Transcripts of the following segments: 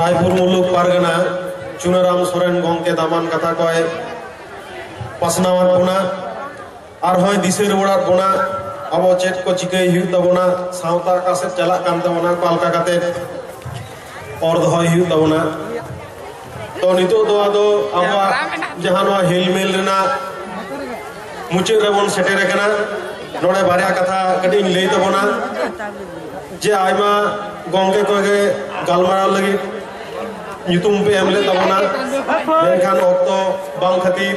रायपुर मुलुक पारगना चुनाराम सोरेन गंके दामान कथा को पासनावात बोना और होय दिसे रुवाड़ात बोना अब चेत को चिकाई हुई तबोना सावता कासे चला कान तबोना पालका काते और दहय हुई तबोना तो नितो दो आदो अब जहां हिलमिल रेना मुचे रेबन सेटेर कना नोडे बारिया कथा कटिंग लई तबोना जे आयमा गंगे को गालमारा लगी युतुम पे एमले तबोना मेनखान ऑक्तो बांग खातिर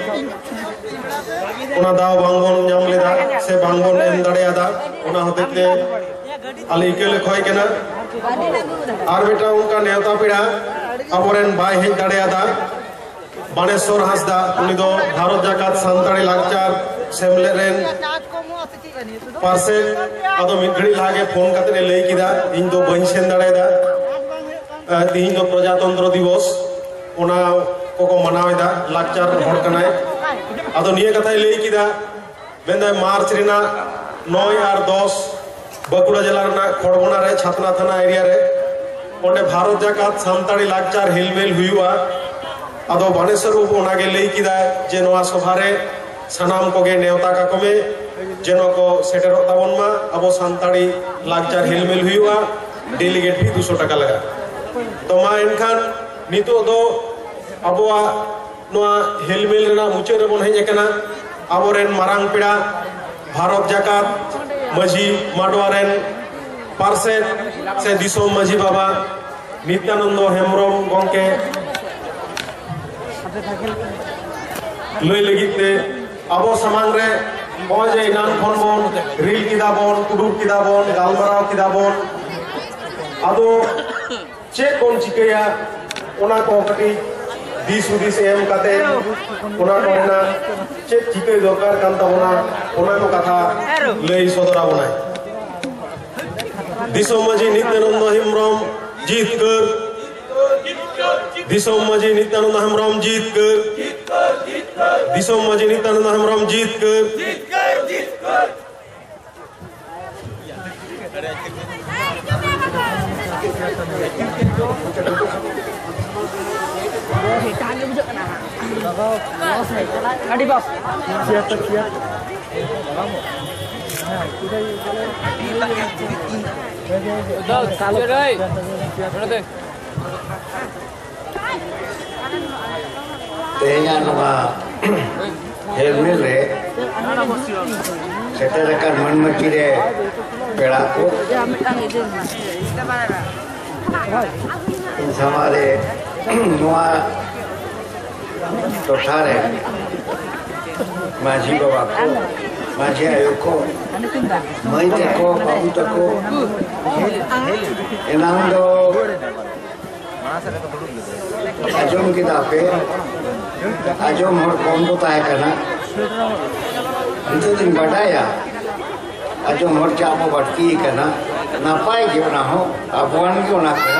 उना दाव बांगबन नाम लेदा से बांगबन एम दाड़ेयादा उना होतेते आले इकेले खोय केना आर बेटा उनका नेवता पेड़ा अबोरेन बाय हेज दाड़ेयादा बानेश्वर हांसदा उनी दो भारत जाकात सानताड़ी लाकचार सेमले रेन पार्से आदो मिगड़ी लागे फोन काते लई किदा इन दो बहिन सेन दाड़ेयादा तीन दो प्रजातंत्र दिवस उना कोको मनावेदा लाकचार हर कनाय आदो निये कथाय लई किदा बेंदा मार्च रेना 9 और 10 बकुड़ा जिला रेना खड़बना रे छातना थाना एरिया रे ओंडे भारत जाकात सानताड़ी लाकचार हिलमेल हुआ आदो बानेश्वर बाबू ओनागे लई किदा जे नोआ सभा रे सानाम कोगे नेवता काकोमे जेनो को सेटेरो ताबन मा अबो सानताड़ी लाकचार हिलमेल हुआ डेलीगेट भी 200 टाका लगा तो मा एनखान नितो दो अबोआ नोआ हिलमिल रेना मुचे रे बन हेज एकना अबोरेन मारांग पेड़ा भारत जाकात मजी माडवारेन पार्से से दिसोम मजी बाबा नित्यानंद हेमब्रम गंके लई लगिते अबो समांग रे जे इनान खन बन रील किदाबन उडुक किदाबन गालमाराव किदाबन आदो चे कोन चिकया ओना को कटी दिस उदिस एम काते ओना कोना चे चिकय दरकार कान ताबोना ओना को कथा लई सदरा बनाय दिसोम मजी नित्यानंद हेमब्रम जीत कर दिसोम मजी नित्यानंद हेमब्रम जीत कर दिसोम मजी नित्यानंद हेमब्रम जीत कर Adi bos. Siap. Udah, kalau deh. Mana deh? Tehnya nama helmet le. Setelah rekan menmati le pelaku. Insama le noa tosare maji bawa ko maji ayo ko mai teko babu teko enam do ajom kita pe ajom hor kom do tahe kana itu din badaya ajom hor chamo batki kana napai ge na ho abuan ge na ko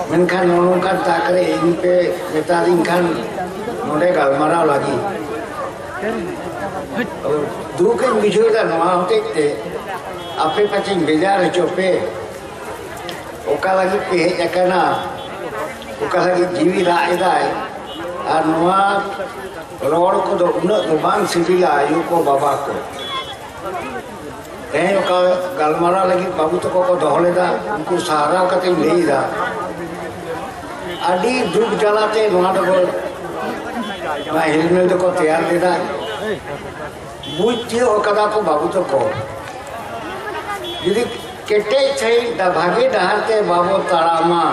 menkan nonongkan takre ini pe metaring kan node galmarau lagi dukan bijul kan mau tekte ape pacing bejar cope oka lagi pe ekana oka lagi jiwi la edai ar noa rod ko do unat bang sibila ayu ko baba ko oka galmarau lagi babu to ko dohleda unku sahara kate leida adi duk jalate noa do ना हिलमिल तो को तैयार देता बुझे ओकदा को बाबू तो को यदि केटे छै दा भागे डहारते बाबू तारामा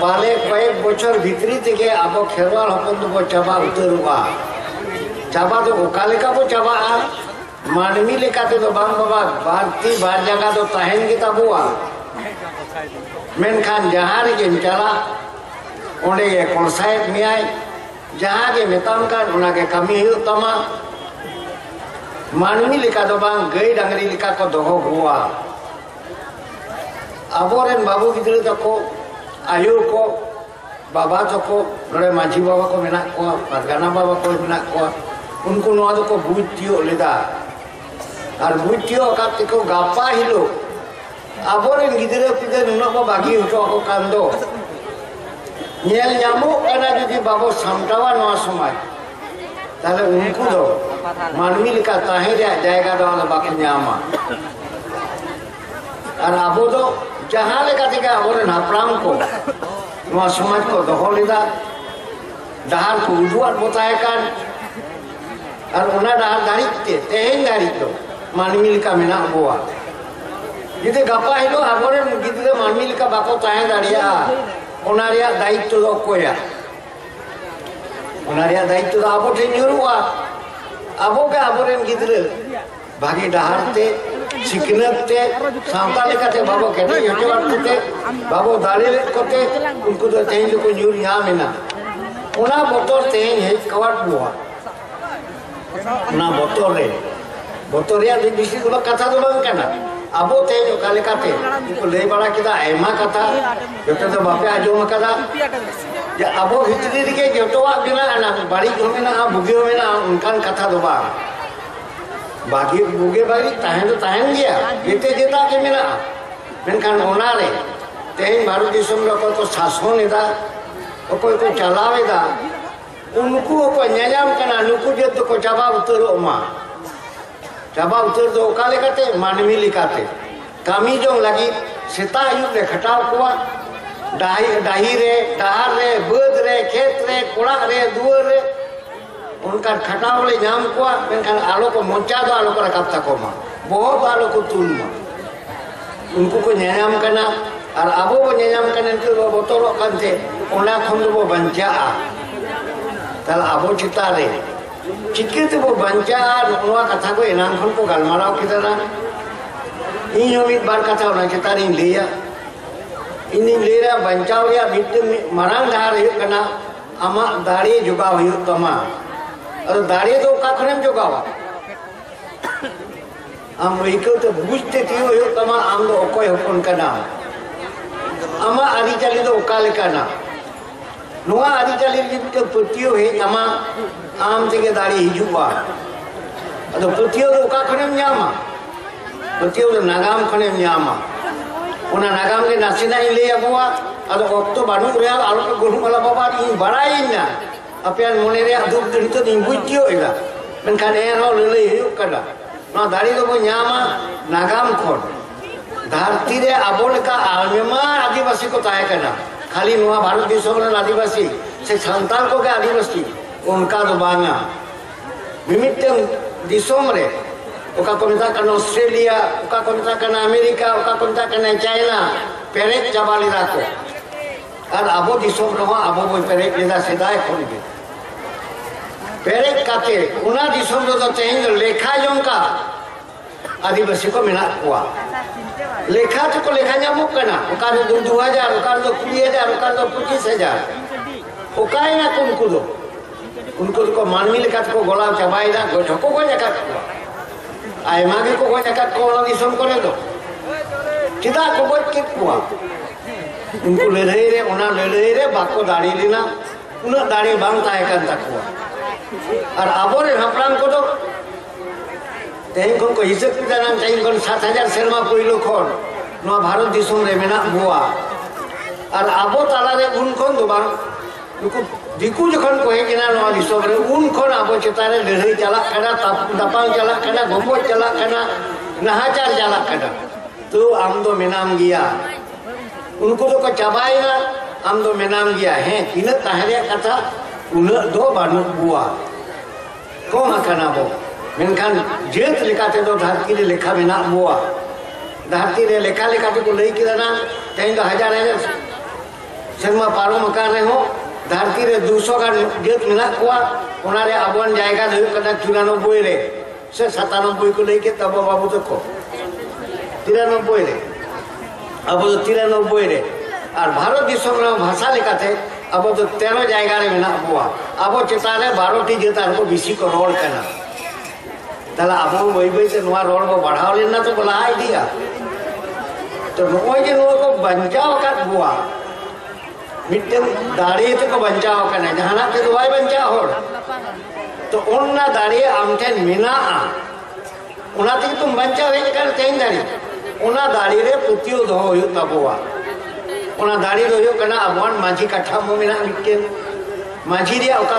पाले कয়েক বছর ভিতরি থেকে আবো খেরওয়াল হপন তো চাবা উতরুবা চাবা তো ওকালে কা বো চাবা মানমি লেকাতে তো বাং বাবা भारती बार जगह तो ताहेन के ताबुआ मेनखान जहां रे चला ओंडे के कोनसाइड में आए जहां के मेताम का उना के कमी हो तमा मानवी लिखा तो बांग गई डंगरी लिखा को दोहो हुआ अबोरेन बाबू गिद्रे तको आयु को बाबा तको नोडे मांझी बाबा को मेना को परगाना बाबा को मेना को उनको नोआ तो को बुझतियो लेदा और बुझतियो का तको गापा हिलो aboren gidra pide nuna ko bagi uto ko kando nyel nyamuk kana judi babo samtawa noa somaj tale unku do manmi lika tahe jayga do ala baki nyama ar abo do jahan leka teke aboren hapram ko noa somaj ko doho leda dahar ko uduat botahe kan ar ona dahar darit te tehen darit do manmi lika menak boa jadi gapa hilo aboren gidra manmi lika bako tahe daria onaria daitto do koya onaria daitto do abo te nyuruwa abo ke aboren gidra bagi dahar te siknat te samta lekate babo kete yotewan kote babo dale kote unku do tehin ko nyur nyamena ona botor tehin he kawat buah na botor ya di bisi do kata do bang kana abo tehin kale kate ko lei bala kita ema kata yote do bape ajom kada ya abo hitri dike jotowa gena ana bari homena bugi homena unkan kata do bang bagi buge bagi tahan dia gete jeta ke mena menkan onare tehin baru disum ko to sason eda ko chalawe da unku ko nyanyam kana nuku jet ko jaba utur oma jaba utur do kale kate manmi likate kami jong lagi seta ayub le khataw ko dahi re dahar re bud re khet re kola re duar re उनका खटाव ले नाम को मेनखान आलो को mocha दो आलो को रकाब तको मा बहुत आलो को तुल मा उनको को न्यायाम करना और अबो को न्यायाम करने के वो बोतलो करते उन्हें खुद वो बंचा तल अबो चिता रे चिक्के तो वो बंचा नुआ कथा को इनाम खुद को गलमाराव किधर ना इन योमित बार कथा उन्हें चिता रे लिया इन लिया बंचाव या बिट्टे मरांग धार ये करना अमा दाढ़ी जुगा हुई तमा और दाढ़ी तो का खरम जोगावा हम इको तो बुझते थियो यो तमा आम दो ओकोय होपन कना अमा आदि चली तो ओकाले कना नुआ आदि चली के पतियो हे अमा आम तेगे दाढ़ी हिजुवा अदो पतियो तो का खरम न्यामा पतियो तो नागाम खरम न्यामा ओना नागाम के नासिना ले अबुआ अदो ओक्तो बानु रे आलो को गुनु वाला बाबा इ बड़ाई ना apian monere aduk dito din buitio ila men kan ero lele hiu kada na dari do nyama nagam khon dharti re abol ka almema adivasi ko tahe kana khali nuwa bharat disam re adivasi se santal ko ke adivasi unka do banga mimitem disam re oka ko meta kana australia oka ko meta kana america oka ko meta kana china perek jabali rako আর আবো দিশম রহা আবো বই পেরে কেদা সেদায় করবে পেরে কাতে উনা দিশম रो तेन लेखा जंका आदिवासी को मेना कुआ लेखा तो लेखा ᱧᱟᱢᱚᱜ ᱠᱟᱱᱟ ᱚᱠᱟ ᱫᱚ 2000 ᱚᱠᱟ ᱫᱚ 20000 ᱚᱠᱟ ᱫᱚ 25000 ᱚᱠᱟᱭ ᱱᱟ उनको को मानवी लेखा को गोला चाबाइदा गोठको को जका आयमा के को जका को दिसम करे दो चिदा को गोट के कुआ उनको लड़ाई रे उना लड़ाई रे बाको दाड़ी लेना उना दाड़ी बांग ताहे कान तको और आबोरे हपराम को तो तेन को हिसाब किताब टाइम को 7000 शर्मा पहिलो खन नो भारत दिसम रे मेना बुआ और आबो ताला रे उन खन दो बांग उनको दिकु जखन को हे किना नो दिसम रे उन खन आबो चतारे लड़ाई चला कना दापांग चला कना गम्बो चला कना नहाचार चला कना तो आम दो मेनाम गया उनको तो चाबाई ना हम तो मेनाम गया है इन ताहरिया कथा उन दो बानु बुआ को मकना बो मेनखान जेत लेखाते दो धरती रे लेखा मेना बुआ धरती रे लेखा लेखाते को लई किदा ना तेन तो हजार शर्मा पारो मकान रे हो धरती रे 200 का जेत मेना कुआ ओना रे अबन जायगा दे कदा 94 रे से 97 को लई के तब बाबू तो को 93 रे अब तो 93 रे और भारत दिसम रे भाषा लेखाते अब तो 13 जायगा रे मेना बुआ अब चेतारे 12 टी जेता को बिसी को रोल करना तला अब वही वही से नवा रोल को बढ़ाव लेना तो बोला आइडिया तो नोय के नो को बंचाव का बुआ मिट्टे दाढ़ी तो को बंचाव करना जहाना के दुआई बंचाव हो तो उन्ना दाढ़ी आमठन मेना उना तुम बंचाव है कर तेन दाढ़ी ona dari re putio doho yuk taboa ona dari do yuk kana abuan maji katha mo mena mikken maji dia oka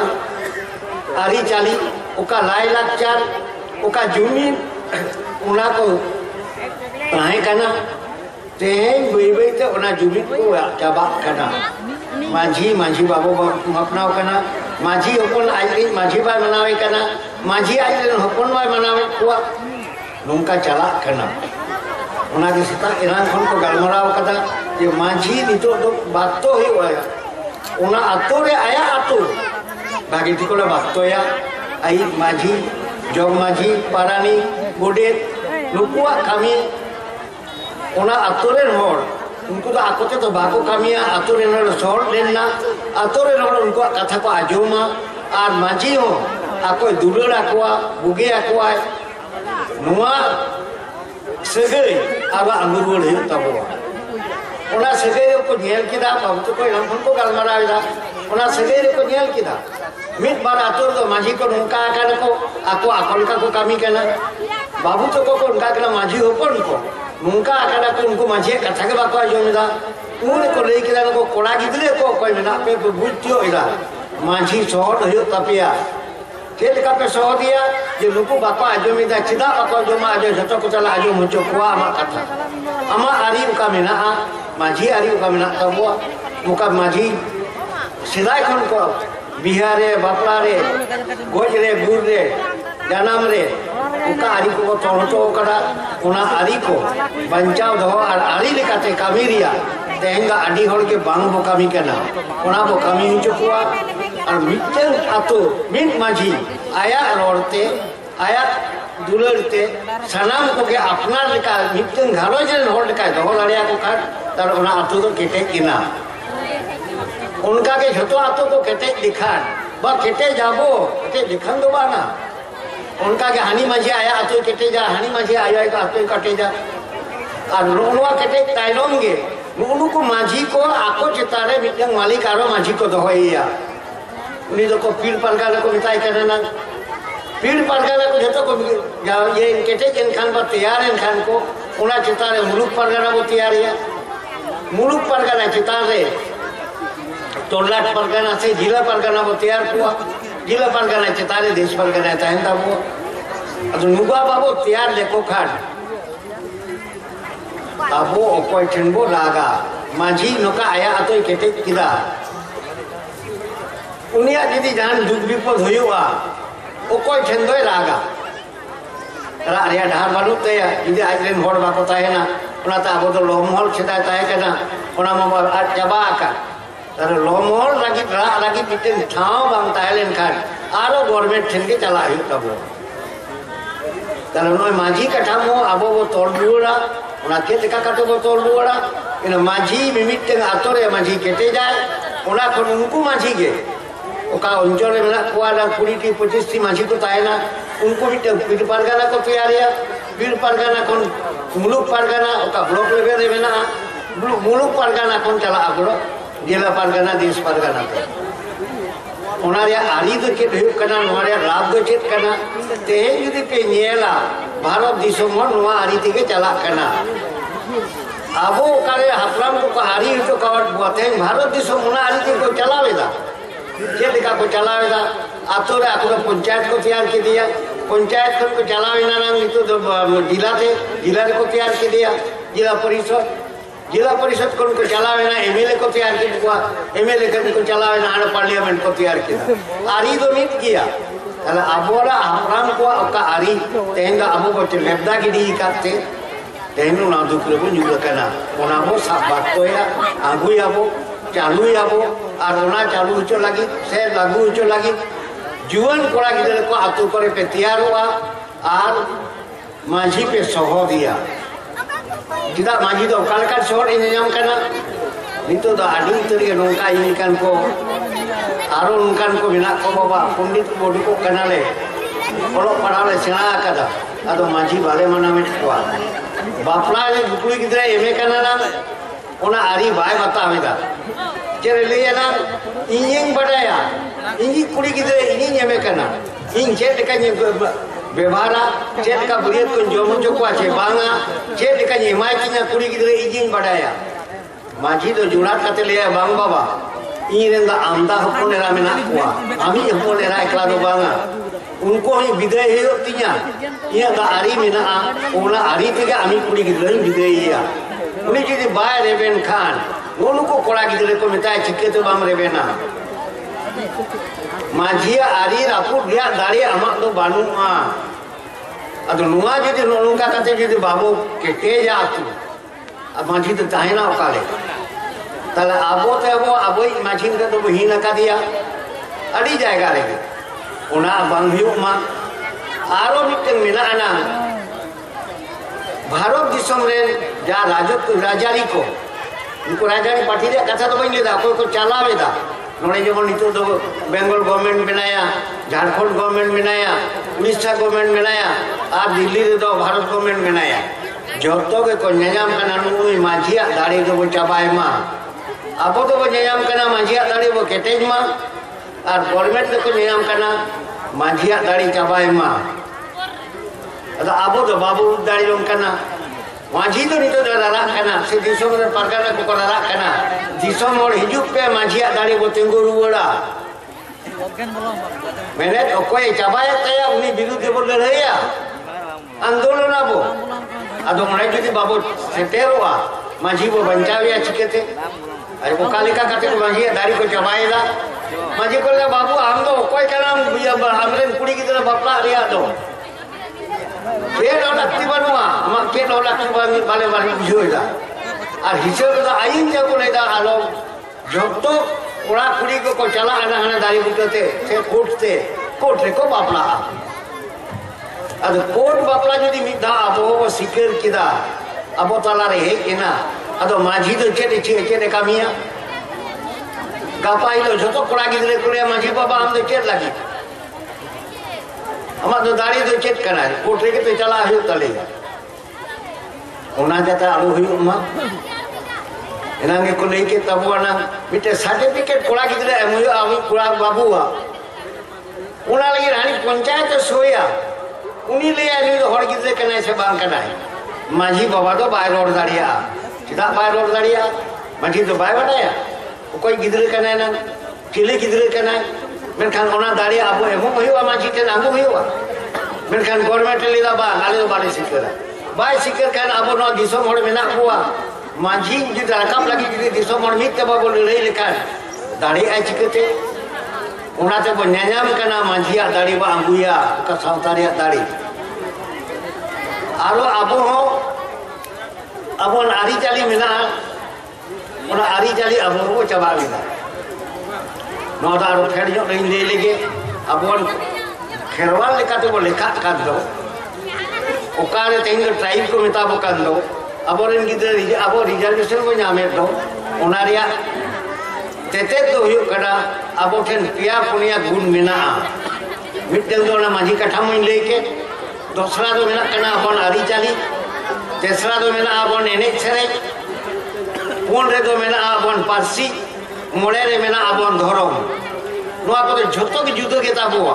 ari cali oka lai lakchar oka jumin ona ko naik kana teh bui te ona jumin ko coba kana maji babu mapnau kana maji hopon ajri maji bai manawe kana maji ajri hopon bai manawe kuwa nungka cala kana ona ge sita eran khon ko galmarao kata je maji nito do bakto hiwa ona atore aya atu bagi tikola bakto ya ai maji jog maji parani godet lukua kami ona atore hor उनको तो आकोते तो बाको कमिया आतोरे नर soul लेना आतोरे नर उनको कथा को आजोमा आर माजी हो आको दुलर आकोआ बुगे आकोआ नुआ सगई आबा अंगुर हे तबो ओना सगई को नेल किदा बाबू तो कोई हम को गलमराविदा ओना सगई को नेल किदा मिट बार आतोर तो माजी को नुका आकर को आको आकोल का को कमी केना बाबू तो को उनका केना माजी हो कोन को nungka akada ko unko maji katha ke bakwa jomida une ko lei kila ko kola gidle ko koi mena pe bujtio ila maji sohot hoyo tapia kel ka pe sohodia je nuku bakwa jomida chida bakwa joma ajo jato ko chala ajo mucho kwa ama katha ama ari uka mena maji ari uka mena tabo muka maji sidai khon ko bihare baplare gojre gurre janam re uka ari ko tonto kada una ari ko banchao do ar ari lekate kamiria tehenga adi hol ke bang bo kami kana ona bo kami chukua ar mitten ato min maji aya rorte aya dularte sanam ko ke apnar leka mitten gharo jen hol leka do lariya ko kar tar ona ato do kete kina unka ke jhoto ato ko kete dikhan ba kete jabo kete dikhan do bana उनका के हानि माझी आया आतो कटे जा हानि माझी आया का आतो कटे जा और लोनवा कटे ताइलोंगे लोनु को माझी को आको चितारे मिटंग मालिक आरो माझी को दोहैया उनी तो को पीर परगाना को मिताई करना पीर परगाना को जतो को ये कटे जन खान पर तैयार इन खान को उना चितारे मुलुक परगाना को तैयार है मुलुक परगाना चितारे तोलाट परगाना से जिला परगाना को तैयार हुआ जिला परगाना चितारे देश परगाना ताहें तबो अतो नुगा बाबो तैयार लेको खान अबो ओकोय ठेनबो लागा माझी नोका आया अतो केटे किदा उनिया जदी जान दुख विपद होयुआ ओकोय ठेनदोय लागा रा रिया ढार बानु ते जदी आजरेन होड़ बाको ताहेना उनाता अबो तो लोमहल छेदा ताहे केना उना मा चाबा का तारे लोमहल लगी पिटेन ठाव बांग ताहेलेन खान आरो गवर्नमेंट ठेन के चला हिउ तबो तारे नोय माझी कठामो अबो बो तोलबुरा उना के लेका काटो बो तोलबुरा इन माझी मिमिटन आतोरे माझी केटे जाय उना कोन उनको माझी गे ओका अंचले मेना कुआला 20 25 टी माझी को तायना उनको भी पीर परगाना को तैयारिया पीर परगाना कोन मुलुक परगाना ओका ब्लॉक लेवल रे मेना मुलुक परगाना कोन चला आगरो जिला परगाना देश परगाना ओना रे आरी दो चेत हुक कना नोरे लाभ दो चेत कना ते यदि पे नेला भारत दिसम नोआ आरी तिगे चला कना आबो कारे हापराम को आरी तो कावट बोते भारत दिसम ओना आरी तिगे को चलावेदा चेलिका को चलावेदा आतोरे आको पंचायत को तैयार के दिया पंचायत को चलावेना नाम तो जिला थे जिला को तैयार के दिया जिला परिषद को चलावेना एमएलए को तैयार किया एमएलए को चलावेना आने पार्लियामेंट को तैयार किया आरी दो मिट किया अल अबोला हापराम को का आरी तेंगा अबो बच्चे लेबदा गिडी काते तेनु ना दुखले को जुगा कना ओना बो साबात तो या आगुई आबो चालू आबो और ओना चालू होचो लगी से लागू होचो लगी जुवन कोड़ा गिदरे को आतु करे पे तैयार हुआ और माझी पे सहो दिया जिदा माझी तो कालका शहर इन नाम करना नितो तो आडी तरी नोका इनकान को आरो उनकान को बिना को बाबा पंडित बोडी को कनाले ओलो पढ़ाले सेना कदा अदो माझी बाले मना में को बापला ने गुकुई गिदरे एमे कनाला ओना आरी बाय बतावेदा चेरे लेना इंजिन बडाया इंजी कुड़ी गिदरे इंजी एमे कना इन चेत कने व्यवहारा चेत का बुरियत को जोमो चोको आचे बांगा चेत का एमाय तिना कुड़ी गिदरे इजिन बडाया माझी तो जुनात काते ले बांग बाबा इन आमदा हपोनेरा मेना कुआ आमी हपोनेरा एकला दो बांगा उनको ही विदाय हे तिना इया दा आरी मेना ओना आरी तेगे आमी कुड़ी गिदरे विदायया उनी जदि बाय रेबेन खान उनको कोड़ा गिदरे को मेताय चिके तो बाम रेबेना माझिया आरी रापुर रिया दाड़ी आमा तो बानुआ अदो नुआ जदि नोनुका काते जदि बाबू केटेजा आतु अब माझी तो ताहेना ओकाले ताले आबो ते आबो माझी के तो बहिना का दिया अड़ी जाएगा रेगे ओना बांधियो मा आरो मिटन मेना आना भारत दिसम रे जा राजत्व राजारी को उनको राजारी पार्टी रे कथा तो बइन लेदा कोई को चलावेदा नोड़े जेमन नितो तो बेंगल गवर्नमेंट बनाया झारखंड गवर्नमेंट बनाया उड़ीसा गवर्नमेंट बनाया और दिल्ली रे तो भारत गवर्नमेंट बनाया जोतो के को न्यायाम कना नुई माझिया दाड़ी तो वो चाबाय मा अब तो वो न्यायाम कना माझिया दाड़ी वो केटेज मा और गवर्नमेंट को न्यायाम कना माझिया दाड़ी चाबाय मा अदा अब तो बाबू दाड़ी लोन कना माझी तो नितो दारा कना से दिसम रे परगाना को दारा कना दिसम और हिजुक पे माझिया दाड़ी वो तिंगु रुवड़ा मैंने तो कोई चाबाय तया उनी विरुद्ध बोल रहिया आंदोलन आबो अदो मने जदि बाबू सेटेरवा माझी वो बंचाविया चिकेते अरे वो कालिका काटे को माझी दाड़ी को चबाएला माझी को बाबू हम तो कोई कना हमरे कुड़ी की तरह बपला रिया दो के लक्ति बनवा हम के लक्ति वाले वाले बुझोइला और हिसाब तो आइन जे को लेदा आलो जतो कोड़ा कुड़ी को चला आना हने दाड़ी बुटते से कोट रे को बापला अद कोट बापला जदि मिदा आबो वो सिकर किदा आबो ताला रे हेकेना अदो माझी तो चेटे कामिया गापाइलो जतो कोड़ा गिदरे कोले माझी बाबा हम तो चेट लागी हम तो दाड़ी तो चेट करा कोट रे के तो चला है तले ओना जाता आलो हुई मा एनांगे को लेके तबवाना मिटे सर्टिफिकेट कोड़ा गिदरे एमयो आवी कोड़ा बाबूआ ओना लगी रानी पंचायत सोया उनी ले आनी तो हर गिदरे कना से बांग कना माझी बाबा तो बाय रोड दाड़िया चिदा बाय रोड दाड़िया माझी तो बाय बडाया कोई गिदरे कना ना चिले गिदरे कना मेनखान ओना दाड़िया आबो एमो होइवा माझी के नामो होइवा मेनखान गवर्नमेंट लेदा बा आले बाले सिकर बाय सिकर खान आबो न दिसम हड़ मेना हुआ माझी जि राकाम लगी जि दिसम हड़ मित के बाबो ले लेखान दाड़िया चिकते ओना ते बो न्यायाम कना माझिया दाड़ी बा अंगुया का सावतारिया दाड़ी आरो आबो हो अबोन आरी चाली मेना ओना आरी चाली आबो को चबा लेदा नोदा आरो फेड़ जो नहीं ले लेगे अबोन खेरवाल लेका तो लेखा का दो ओकारे तेंग ट्राइब को मेताबो का दो अबोरेन गिदरे अबो रिजर्वेशन को नामे दो ओना रिया तेते तो हुयो कड़ा अबो ठेन पिया पुनिया गुण मेना मिटल तो ना माझी कथा में लेके दूसरा तो मेना कना अपन आरी चाली तेसरा तो मेना अपन एने छरे पुन रे तो मेना अपन पारसी मोड़े रे मेना अपन धरम नोआ को झोतो के जुदो के ताबोआ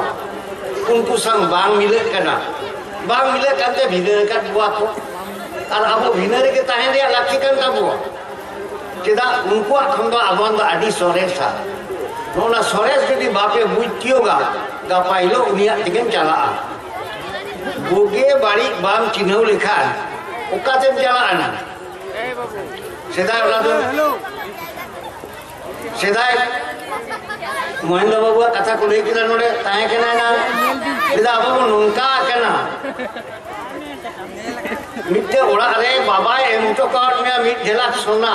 उनको संग बांग मिले कना बांग मिले काते भिने का बुआ को और अबो भिने के ताहेन रे लाठी कन ताबोआ केदा उनको खंदो आबन द आडी सोरेसा नोना सोरेस जदि बापे बुइतियोगा गापाइलो उनिया तिगेन चला बोगे बाड़ी बाम चिन्हौ लेखा ओकाते चला आना सेदाय ओला दो सेदाय महेंद्र बाबू कथा को ले किला नोडे ताहे केना ना सेदा बाबू नोंका केना मिटे ओड़ा रे बाबा एम तो काट में मिट ढेला सोना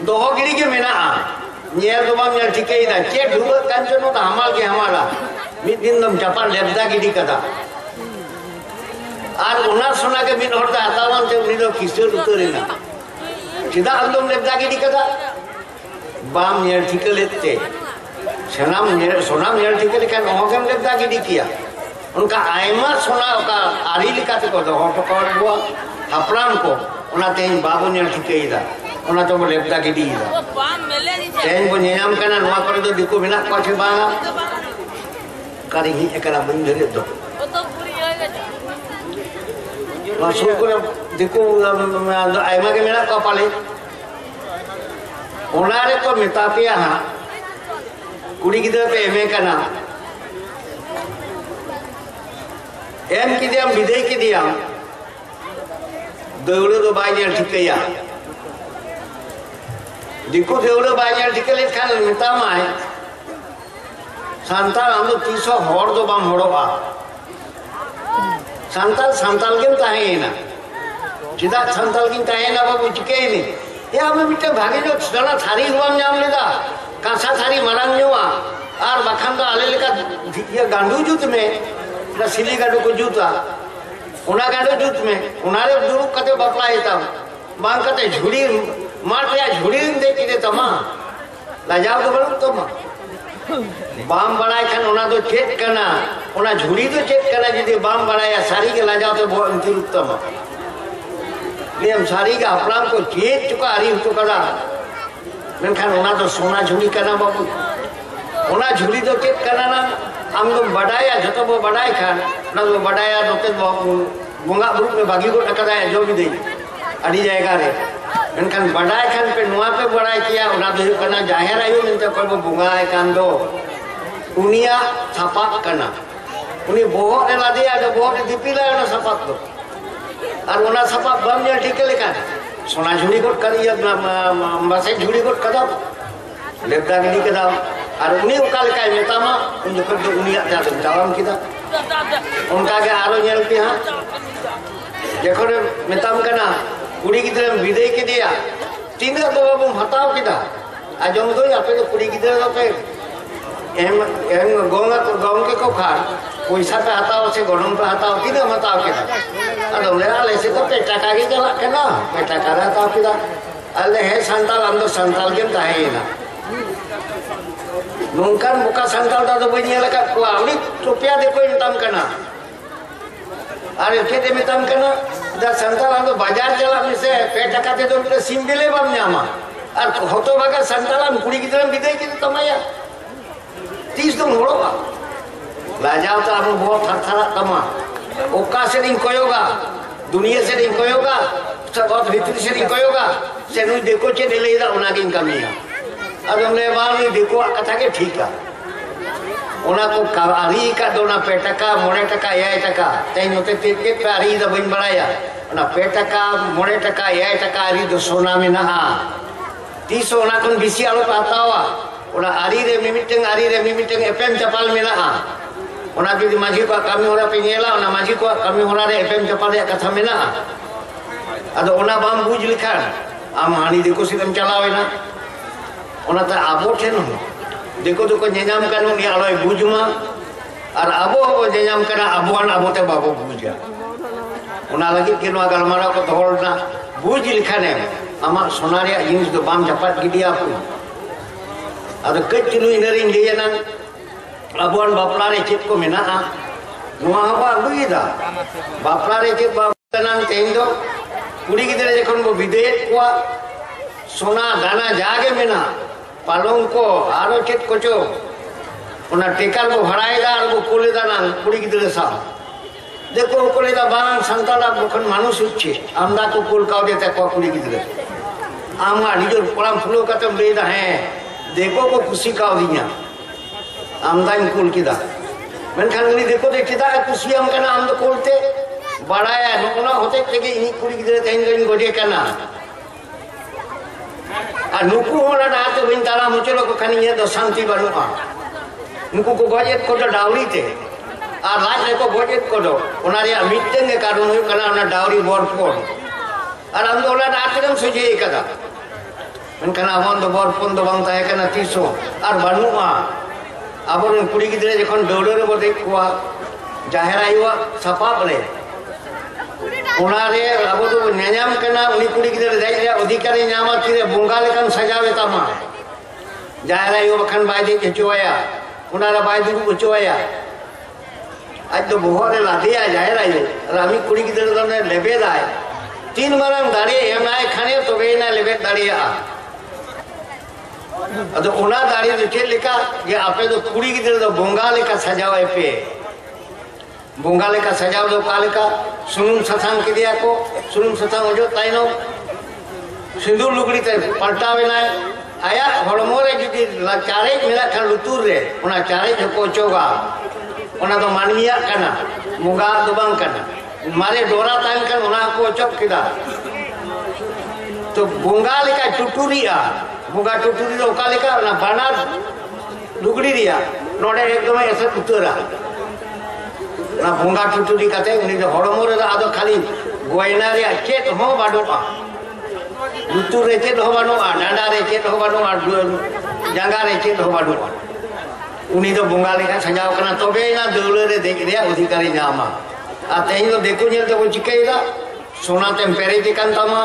दोहगिरी के मेना नेल तो बाम नेल ठिके इदा के दुबो कांचनो तो हमाल के हमारा मिट दिन दम जापान लेबदा गिडी कदा आर ओना सोना के मिट हरता आतावन ते उनी दो किशोर उतरेना सीधा अंदम लेबदा गिडी कदा बाम नेल ठिके लेते सोनाम नेल ठिके लेकिन ओगम लेबदा गिडी किया उनका आयमा सोना का आरी लिखाते को दो हट को बुआ हपरान को ओना तेन बाबू नेल ठिके इदा ओना तो लेबदा गिडी इदा तेन बो नेयाम कना नोआ करे तो दिको बिना कोछे बांगा करी ही एकरा बंधरे दो masuk ko diku aima ke mena ko pale onare ko metapia ha kuri gidra pe eme kana em kidiam bidai kidiam deule do bayar thikaya diku deule bayar thikale kan metamai santal amdo 300 hor do bam horoba santal gin tahena jida santal gin tahena babu chike ni ya ame mite bhage jo dana thari huam nyam leda kasa thari marang nyoa ar bakhan da ale leka ya gandu jut me na sili gandu ko juta una gandu jut me unare duru kate bapla eta bang kate jhuri mar ya jhuri dekhi de tama lajao to balu tama बाम बनाए खान उना तो check करना उना झुड़ी तो check करना जिसे balm बनाया सारी के लाजाओ तो बहुत अंतिम उत्तम ले हम सारी का अपराध को चेक चुका आरी तो करा मैं खान उना तो सोना झुड़ी करना बाबू उना झुड़ी तो चेक करना ना हम तो बढ़ाया जो तो वो बढ़ाए खान ना तो बढ़ाया तो ते बुंगा ग्रुप में बागी को टक्कर आया जो भी दे अड़ी जाएगा रे इनका बढ़ाए खान पे नुआ पे बढ़ाए किया उना तो करना जाहिर आयो मिलते कोई वो बुंगा है कान दो उनिया सापाक करना उन्हीं बहुत ने लादी आगे बहुत ने दीपी लाया ना सापाक दो और उना सापाक बम ने ठीक लेका सोना झुड़ी कोट कर या मसे झुड़ी कोट कदा लेपटा गिनी कदा और उन्हीं उकाल का नेता मा उन जो कर उनिया जाते जावाम किदा उनका के आरो नेल पे हां देखो रे मेताम करना कुड़ी की तरह विदय के दिया तीन का तो बाबू हटाओ किदा आज हम तो यहाँ पे तो कुड़ी की तरह पे एम गाँव के को खा पैसा पे हटाओ से गणों पे हटाओ तीन हटाओ किदा अब हमने आले से तो पेटा कागी चला के ना पेटा करा हटाओ किदा अल्ले है संताल हम तो संताल के ताहे ना नौकर मुका संताल तो बनी लगा को आवड़ी रुपया देखो इंतम करना अरे खेते में तम करना दा संताल हम तो बाजार चला में से पेट टकाते तो मेरे सिम बिले बम न्यामा और होतो बगा संताल हम कुड़ी की तरह विदय की तमाया 30 तो होड़ोगा लाजाओ तो हम बहुत थरथरा तमा ओका से दिन कोयोगा दुनिया से दिन कोयोगा सब बहुत भीतर से दिन कोयोगा से नु देखो चे ले दा उना की कमिया अब हमने वाली देखो कथा के ठीक है उना को कारी का दोना पेटका मोड़े टका ये टका तई नोते ते कारी द बन बनाया उना पेटका मोड़े टका ये टका आरी दो सोना में ना 30 उना कोन बिसी आलो पातावा उना आरी रे मिमिटिंग एफएम चपाल में ना उना भी माजी को कमी होरा पे नेला उना माजी को कमी होरा रे एफएम चपाल रे कथा में ना अदो उना बाम बुझ लिखा आम हानी देखो सिदम चलावे ना उना त आबो ठेन देखो तो को नेजाम करनो नि आलोय बुझमा और आबो हो नेजाम करा आबोन आबोते बाबो बुझा उना लगी के नो गलमारा को तोड़ना बुझ लिखाने आमा सोनारिया जिनिस दो बाम चपाट गिदिया पु अदो कच्चनु इनरिन लेना आबोन बापला रे चेप को मेना नुआ हबा अगुइदा बापला रे चेप बापना तेन दो कुड़ी गिदरे जखन वो विदेश को सोना दाना जागे मेना पालंग को आरो चेत कोचो उना टेकल को भराएगा और वो कोलेदा ना कुड़ी गिदरे सा देखो कोलेदा बांग संताला बखन मानुष उच्चे आमदा को कोल काव देता को कुड़ी गिदरे आमा निजोर पराम फुलो कतम लेदा है देखो को खुशी काव दिया आमदा इन कोल किदा मेनखान उनी देखो दे किदा खुशी हम कना आम तो कोलते बड़ाया नोना होते के इन कुड़ी गिदरे तेन गइन गोजे कना और नुकु होना नाते बिन ताला मुचलो को खानी ये दो शांति बनुआ नुकु को गोजेत को डावरी थे और राज को गोजेत को दो उनारे मिटन के कारण हुई कना उना डावरी बोरपोन और हम तो उना नातरम सुजे कदा मन कना हम तो बोरपोन तो बंग ताहे कना 300 और बनुआ अब उन कुड़ी गिदरे जखन दौड़रे बो देखवा जाहिर आइवा सपा बले उनारे अब तो नेजाम करना उनी कुड़ी गिदरे जाय अधिकारी न्यामा किरे बुंगा लेकन सजावे तमा जाहिर आइयो बखन बायदे चुवाया उनारा बायदे को चुवाया आज तो बहुत लादिया जाहिर आइयो रामी कुड़ी गिदरे तो ने लेबे दाय 3 मारम दाड़ी एमआई खाने तो बेना लेबे दाड़िया अदो उना दाड़ी तो चे लिखा ये आपे तो कुड़ी गिदरे तो बुंगा लेका सजावे पे bunga leka sajau do kaleka sunum sasang kidia ko sunum sasang ojo taino sindur lugri te paltawena aya hormore judi cari mela kan lutur re ona cari joko coga ona do manmiya kana bunga do bang kana mare dora tan kan ona ko cok kida to bunga leka tuturia bunga tuturi do kaleka na banar lugri dia node ekdom esa utara na bunga tuturi kate uni do hormore da ado khali goina re chet ho badoa lutur re chet ho badoa danda re chet ho badoa janga re chet ho badoa uni do bunga leka sajau kana tobe na deule re dek dia udhikari nyama ate hi do deku nyel to chikai da sona tempere ke kan tama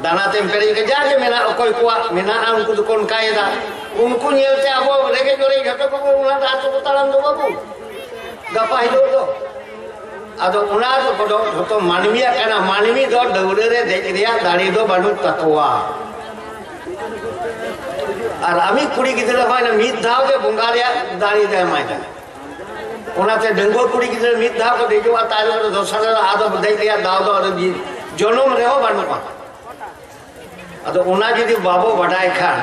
dana tempere ke jage mena okoi kuwa mena unku do kon kaida unku nyel te abo rege jore ghato ko una da to talan do babu gapa hido do ado una do to manmiya kana manmi do deule re dek dia dani do banu takwa আর আমি কুড়ি গিদরা হয় না meet ধাও কে bunga রে দাঁড়িয়ে দেয় মাইটা ওনাতে dengue কুড়ি গিদরা meet ধাও কে দেখো আর তার উপরে 10,000 আদো দেই দিয়া দাও দাও জনম রেও বানু পা আদো ওনা যদি বাবু বড়াই খান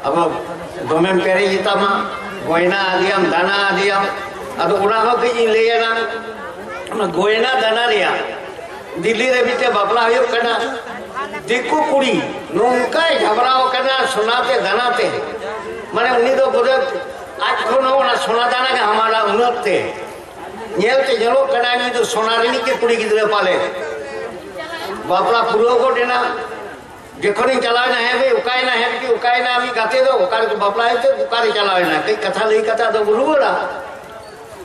अब গমেন পেরে জিতামা গয়না আদিয়াম দানা আদিয়াম আদো ওনা হো কি লেনা গয়না দানা রিয়া দিল্লি রে বিতে বাপলা হইও কানা दिक्कु कुड़ी नौका झगड़ाओ करना सुनाते दानाते माने उन्हीं तो बुरे आज को ना सोना दाना के हमारा उन्नते नियलते जलो करना नहीं तो सोनारिनी के कुड़ी किधर पाले बापला पुरो को देना जेखनी चलाना है भाई उकायना है कि उकायना अभी गाते दो उकार को बापला है तो उकारी चलाना कई कथा नहीं कथा तो बुरुरा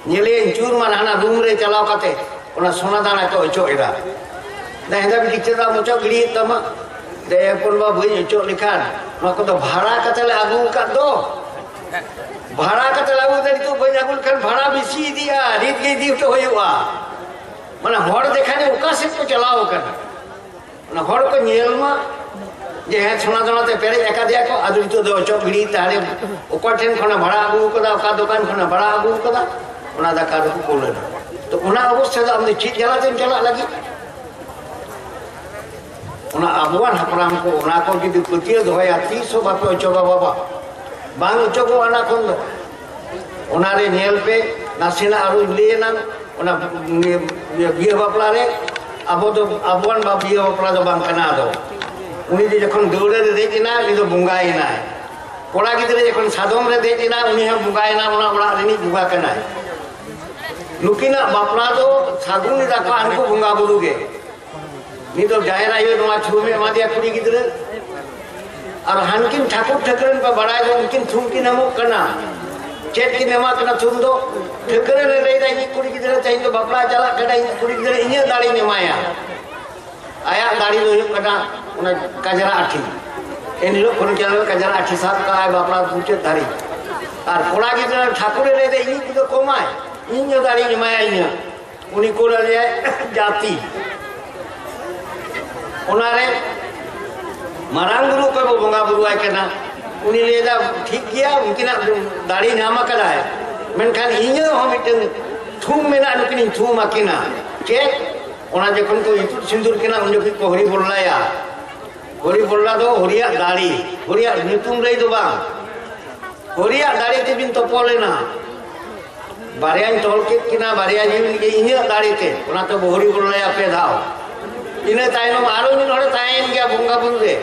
नियले चूर माना रूम रे चलाओ काते उना सोना दाना को चोइरा dah hendak dicera muncul gini tama daya purba bui cok likan maka tu bhara kata lagu kat do bhara kata lagu tadi tu bui lagu kan bhara bisi dia rit gay dia tu hoyua mana hor dekhane uka sip ko chalao kan mana hor ko nyel ma je hai sona dona te pere eka dia ko adu itu do cok gini tare uka ten khona bhara agu ko da uka dokan khona bhara agu ko da ona da kar ko bolen to ona obostha da amne chit jala ten chala lagi una abuan hapram ko una ko jadi kutil doya 300 bape coba baba bang coba anak kon una re niel pe nasina aru lena una biya bapla re abo do abuan ba biya bapla do bang kana do uni je jokhon deure re dekina ni do bungai na kola gidre jokhon sadom re dekina uni ha bungai na una ora ni bunga kana lukina bapla do sagun ni daka anko bunga bulu ge ni तो जाहिर है ये नवा छू में मादिया कुड़ी किधर और हनकिन ठाकुर ठकरन पर बड़ा है उनकिन थूम की नमो करना चेत की नमा करना थूम दो ठकरन ले रही है कुड़ी किधर चाहिए तो बपला चला कटा कुड़ी किधर इन्हें दाढ़ी नमाया आया दाढ़ी लो ये कटा उन्हें कजरा आठी इन लोग कौन चला कजरा आठी साथ का है बपला पूछे दाढ़ी और कोड़ा किधर ठाकुर ले रही है इन्हें तो कोमाय इन्हें दाढ़ी नमाया इन्हें उन्हीं को ले जाती उनारे मारांग गुरु को बंगा बुरु आय कना उनी लेदा ठीक गया उनकिना दाढ़ी नामा कदा है मेनखान इन्हें हम मिटन थूम मेना नुकिन थूम आकिना के ओना जखन को इतु सिंदूर केना उन जखन को हरि बोलला दो हरिया दाढ़ी हरिया नितुम रे दो बा हरिया दाढ़ी ते बिन तो पोलेना बारियान तोल के किना बारिया जीवन के इन्हें दाढ़ी ते ओना तो हरि बोलला पे दाओ इन्हें ताइनम आरो इन हरे ताइन गया बंगा बुरु रे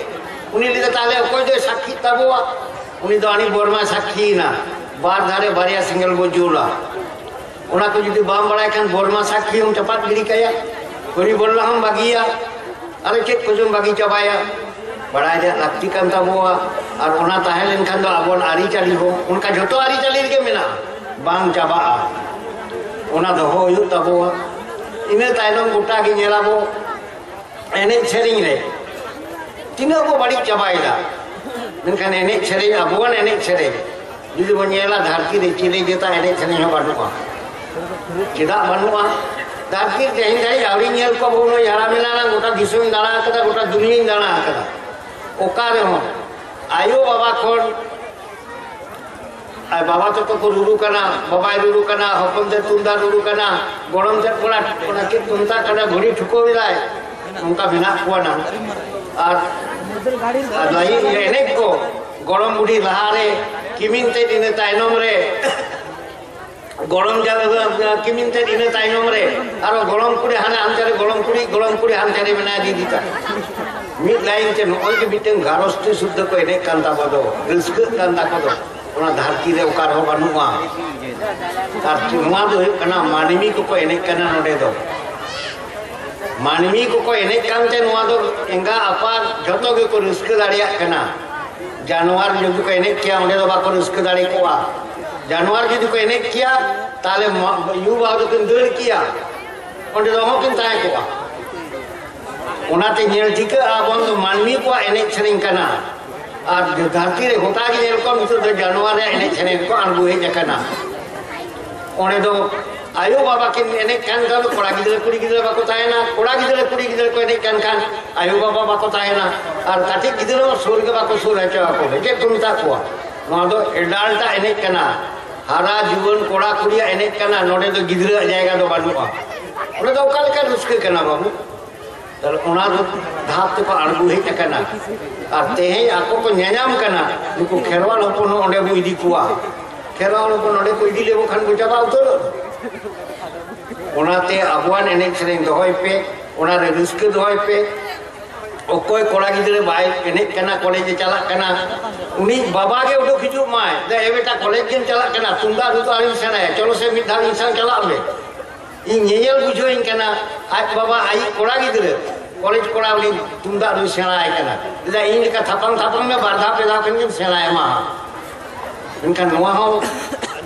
उनी लिदा ताले कोई दो साक्षी तबवा उनी दो आनी बोरमा साक्षी ना बार धारे बारिया सिंगल बोजुला उना को जदी बाम बड़ाय खान बोरमा साक्षी हम चपात गिरी कया कोनी बोलला हम बागिया अरे चेक को जो बागी चबाया बड़ाय दे लाक्ति कान तबवा और उना ताहेलन खान दो आबोन आरी चाली हो उनका जतो आरी चाली के मेना बांग चबा उना दो होयु तबवा इन्हें ताइनम गोटा की नेलाबो एने सेरिंग रे तीनों को बड़ी चबाइला मेनखान एने सेरिंग अबुआन एने सेरिंग जुदी बन नेला धरती रे चिले जेता एने सेरिंग हो बानुआ चिदा बानुआ धरती तेहिं दाई आवरी नेल को बोनो यारा मेलाना गोटा दिसुम दाना कदा गोटा दुनिया दाना कदा ओका रे हो आयो बाबा कोन ai baba to ko ruru kana baba ruru kana hopon te tunda ruru kana gorom te pura ki tunta kana guri thuko bilai unka bina kuana ar lai enek ko gorom budi lahare kimin te dine tainom re gorom jala kimin te dine tainom re aro gorom kuri hane antare gorom kuri antare bena di dita mid lain te oi ke biteng garos te suddha ko enek kan ta bodo risk kan ta bodo ona dharti re okar ho banua ar nua do kana manimi ko enek kana node do manimi ko enek kan te nua do enga apa joto ge ko risk dariya kana januar jodi ko enek kiya onde do ba ko risk dari ko a januar jodi ko enek kiya tale yu ba do kin deur kiya onde do ho kin tae ko a onate nyel tika abon do manimi ko enek sering kana আর ধরতিরে গোটা গিয়ে এরকম জানুয়ারি এনে ছেড়ে আনবো এই জায়গা অনে তো আয়ো বাবাকে এনে কান গেল কোড়া গিদরে কুড়ি গিদরে বাকো তাই না কোড়া গিদরে কুড়ি গিদরে কো এনে কান কান আয়ো বাবা বাকো তাই না আর কাঠি গিদরে সুরগে বাকো সুর হচ্ছে বাকো যে তুমি তা কোয়া নোয়া তো এডালটা এনে কানা হারা জীবন কোড়া কুড়িয়া এনে কানা নোডে তো গিদরে জায়গা তো বানুয়া ওনে তো ওকাল কাল রুস্কে কানা বাবু তাহলে ওনা তো ধাপ তো আনবো হেজ কানা আর তেহে আকো কো ᱧᱮᱧᱟᱢ kana nuku kherwal hopon onde bo idi kuwa kherwal hopon onde ko idi lebo khan ko jaba utor onate abuan enek sereng dohoi pe ona re risk dohoi pe okoy kora gidre bai enek kana college chalak kana uni baba ge udo khiju mai da e beta college gen chalak kana tunda du to arin sana chalo se mid dhal insan chalak me in nyel bujoin kana aj baba ai kora gidre college कोड़ा वाली तुमदा दो सेना है कना दा इन का थपंग में बारधा पैदा करके सेना है मा इनका नवा हो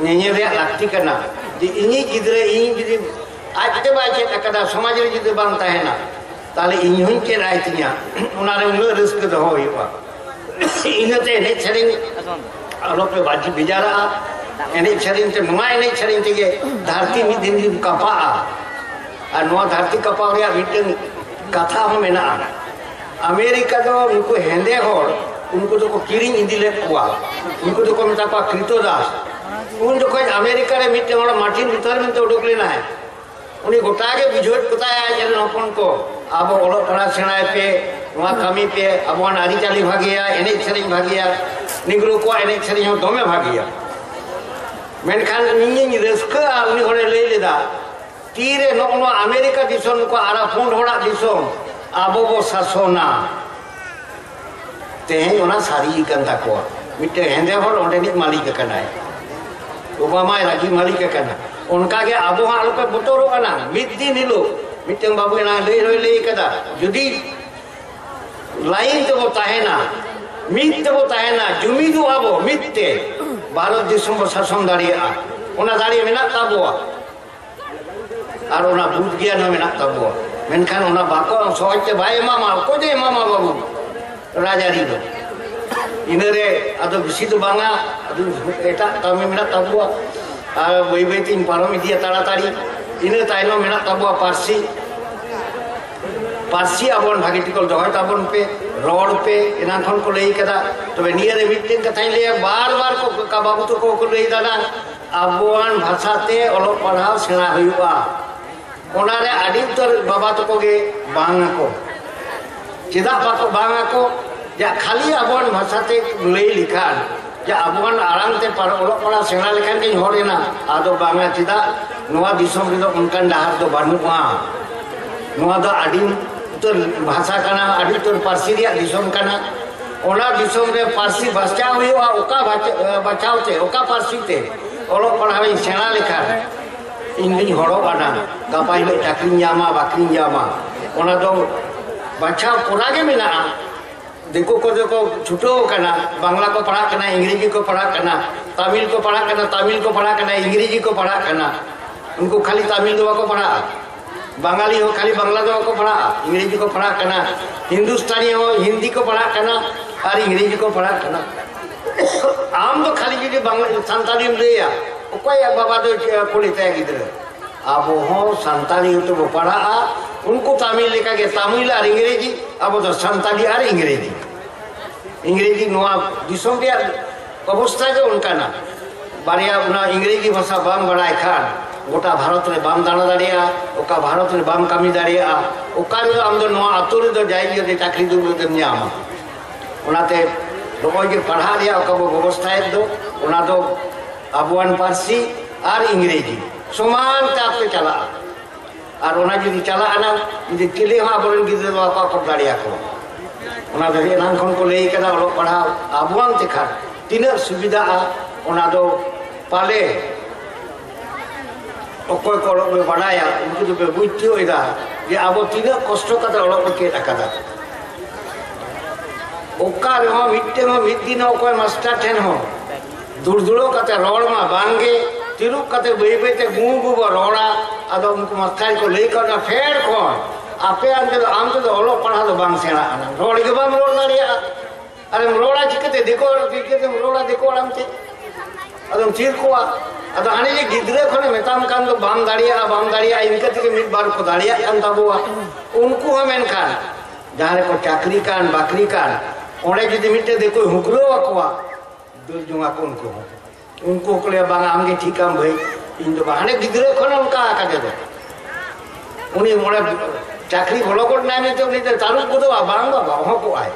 नेने रे लागती करना जे इनी गिदरे इन जदी आज के बाय चेक कदा समाज रे जदी बांता है ना ताले इन हुन के राइतिया उना रे उन रिस्क दो होइबा इनते ने छरिंग आलोप पे बाजी बिजारा एने छरिंग ते नुमा एने छरिंग ते धरती में दिन दिन कपा आ नवा धरती कपा रे बिटन कथा हो मेना अमेरिका दो उनको हेंदे होड़ उनको तो को किरिंग इंदिले कुआ उनको तो को मिता को कृतोदास उन जो कोई अमेरिका रे मिटे वाला मार्टिन लूथर में तो उडोक लेना है उन्हें गोटा के बिजोट बताया जन अपन को अब ओलो पड़ा सेना पे वहां कमी पे अब वन आरी चाली भागिया एने छरिंग भागिया निगरो को एने छरिंग दोमे भागिया मेनखान निंगी रस्का उनी होरे ले लेदा तीरे नो अमेरिका दिसोम को आरा फोन होड़ा दिसोम आबो बो सासोना ते ओना सारी कंदा को मिटे हेंदे होड़ ओंडे नि मालिक कना है ओबामा राजी मालिक कना उनका के आबो हाल पे बतोरो कना मिद दिन हिलो मिटे बाबू ना ले कदा जुदी लाइन तो बोता है ना मिद तो बोता है ना जुमी दो आबो मिदते भारत दिसोम बो शासन दाड़िया ओना दाड़िया मेना ताबोआ আর ওনা বুঝ জ্ঞান মেনা তাবো মেনখান ওনা বাকো সহজে ভাই মামা কো দে মামা বাবু রাজারি দো ইনরে আদো বেশি তো বাংলা আদো এটা কামে মেনা তাবো আর বই বই তিন পারো মিডিয়া তাড়াতাড়ি ইনে তাইনো মেনা তাবো পারসি পারসি আবন ভাগিটিকল দহয় তাবন पे রড पे এনা খন কো লই কদা তবে নিয়ারে মিটিং কথাই লই বারবার কো কা বাবু তো কো লই দাদা আবওয়ান ভাষাতে অলো পড়াও সেনা হইবা ओनारे आदितर बाबा तो कोगे बांगा को चिदा बाको बांगा को या खाली आबोन भाषाते लई लिखान या आबोन आरामते पर ओलो पड़ा सेना लिखान के होरेना आदो बांगा चिदा नोआ दिसोम रे उनकान डाहार दो बानुआ नोआ दो आदिम तो भाषा कना आदितर पारसी रिया दिसोम कना ओना दिसोम रे पारसी भाषा हुआ ओका बचावते ओका पारसी ते ओलो पड़ा सेना लिखान इंग्लिश हड़ो बाना गापाई में टाकरिंग जामा बाकरिंग जामा ओना तो बच्चा कोना के मिला देखो छुटो कना बांग्ला को पढ़ा कना अंग्रेजी को पढ़ा कना तमिल को पढ़ा कना अंग्रेजी को पढ़ा कना उनको खाली तमिल दो को पढ़ा बंगाली हो खाली बांग्ला दो को पढ़ा अंग्रेजी को पढ़ा कना हिंदुस्तानी हो हिंदी को पढ़ा कना और अंग्रेजी को पढ़ा कना आम तो खाली जी बांग्ला संताली में लेया कोई बाबा तो कोली तय गिदरे अब हो संताली तो वो पढ़ा उनको तमिल लिखा के तमिल और अंग्रेजी अब तो संताली और अंग्रेजी नोआ दिसोम के अवस्था जो उनका ना बारिया उना इंग्रेजी भाषा बाम बड़ाई खान गोटा भारत रे बाम दाना दाड़िया ओका भारत रे बाम कमी दाड़िया ओका रे आम दो नवा आतु रे दो जाई दे चाकरी दो देम ᱧᱟᱢᱟ ओनाते लोगों के पढ़ा दिया ओका बो व्यवस्था दो ओना दो आबुआन पारसी और इंग्रेजी समान ताप पे चला और ओना जुदी चला आना जुदी किले हा बोलन गिदे दो ओका को दाड़िया को ओना दे नाम खन को लेई कदा ओलो पढ़ा आबुआन ते खा तीना सुविधा ओना दो पाले ओकोय को ओलो बड़ाया उनको दो पे बुझियो इदा जे आबो तीना कष्ट कदा ओलो के अकादा ओका रे हो मिट्टे हो मिट्टी न ओकोय मास्टर ठेन हो दुड़दुड़ो कते रोड मा बांगे तिरु कते बेई बेते गुगु बो रोड़ा आदो उनको मास्टर को लेई करना फेर कोन आपे अंदर आम तो ओलो पढ़ा दो बांग सेना रोड के बाम रोड लारिया अरे रोड़ा चिकते देखो दिके रोड़ा देखो आरामते अदम चीर को अदो आने जे गिदरे खने मेताम कान दो बाम दाड़िया इनके तिके मिड बार को दाड़िया कान ताबुआ उनको हमें कान जहारे को चाकरी कान बाकरी कान ओडे जदि मिटे देखो हुकरो अकवा दुल जुंगा को उनको कोले बांग आमगे ठीकाम भाई इन दो बाहने गिदरे खने उनका आका दे दो उनी मोड़े चाकरी भलो कोट ना ने तो उनी तालु को दो बांग हो को आए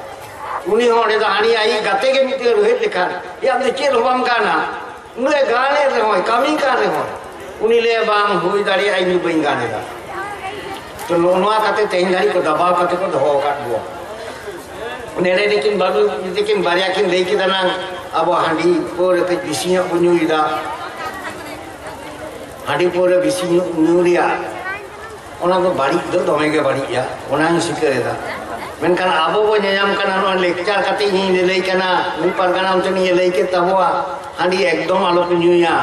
उनी होने तो हानी आई गाते के मिटे रोहित लिखा ये हमने चेल होम गाना उन्हें गाने रे हो कमी का रे हो उनी ले बांग हुई दाड़ी आई नु बइन गाने दा तो लोनवा काते तेन दाड़ी को दबाव काते को धो काट दो नेरे लेकिन बाबू लेकिन बारिया किन लेई के दाना अब हांडी पोर के बिसिया उनुइदा हांडी पोर बिसिया उनुरिया ओना तो बाड़ी दो दोमे के बाड़ीया ओना ही सिकरेदा मेनखान आबो बो नेयाम काना लेक्चर काते ही लेई काना उ परगाना उनते नि लेई के तबवा हांडी एकदम आलो को न्यूया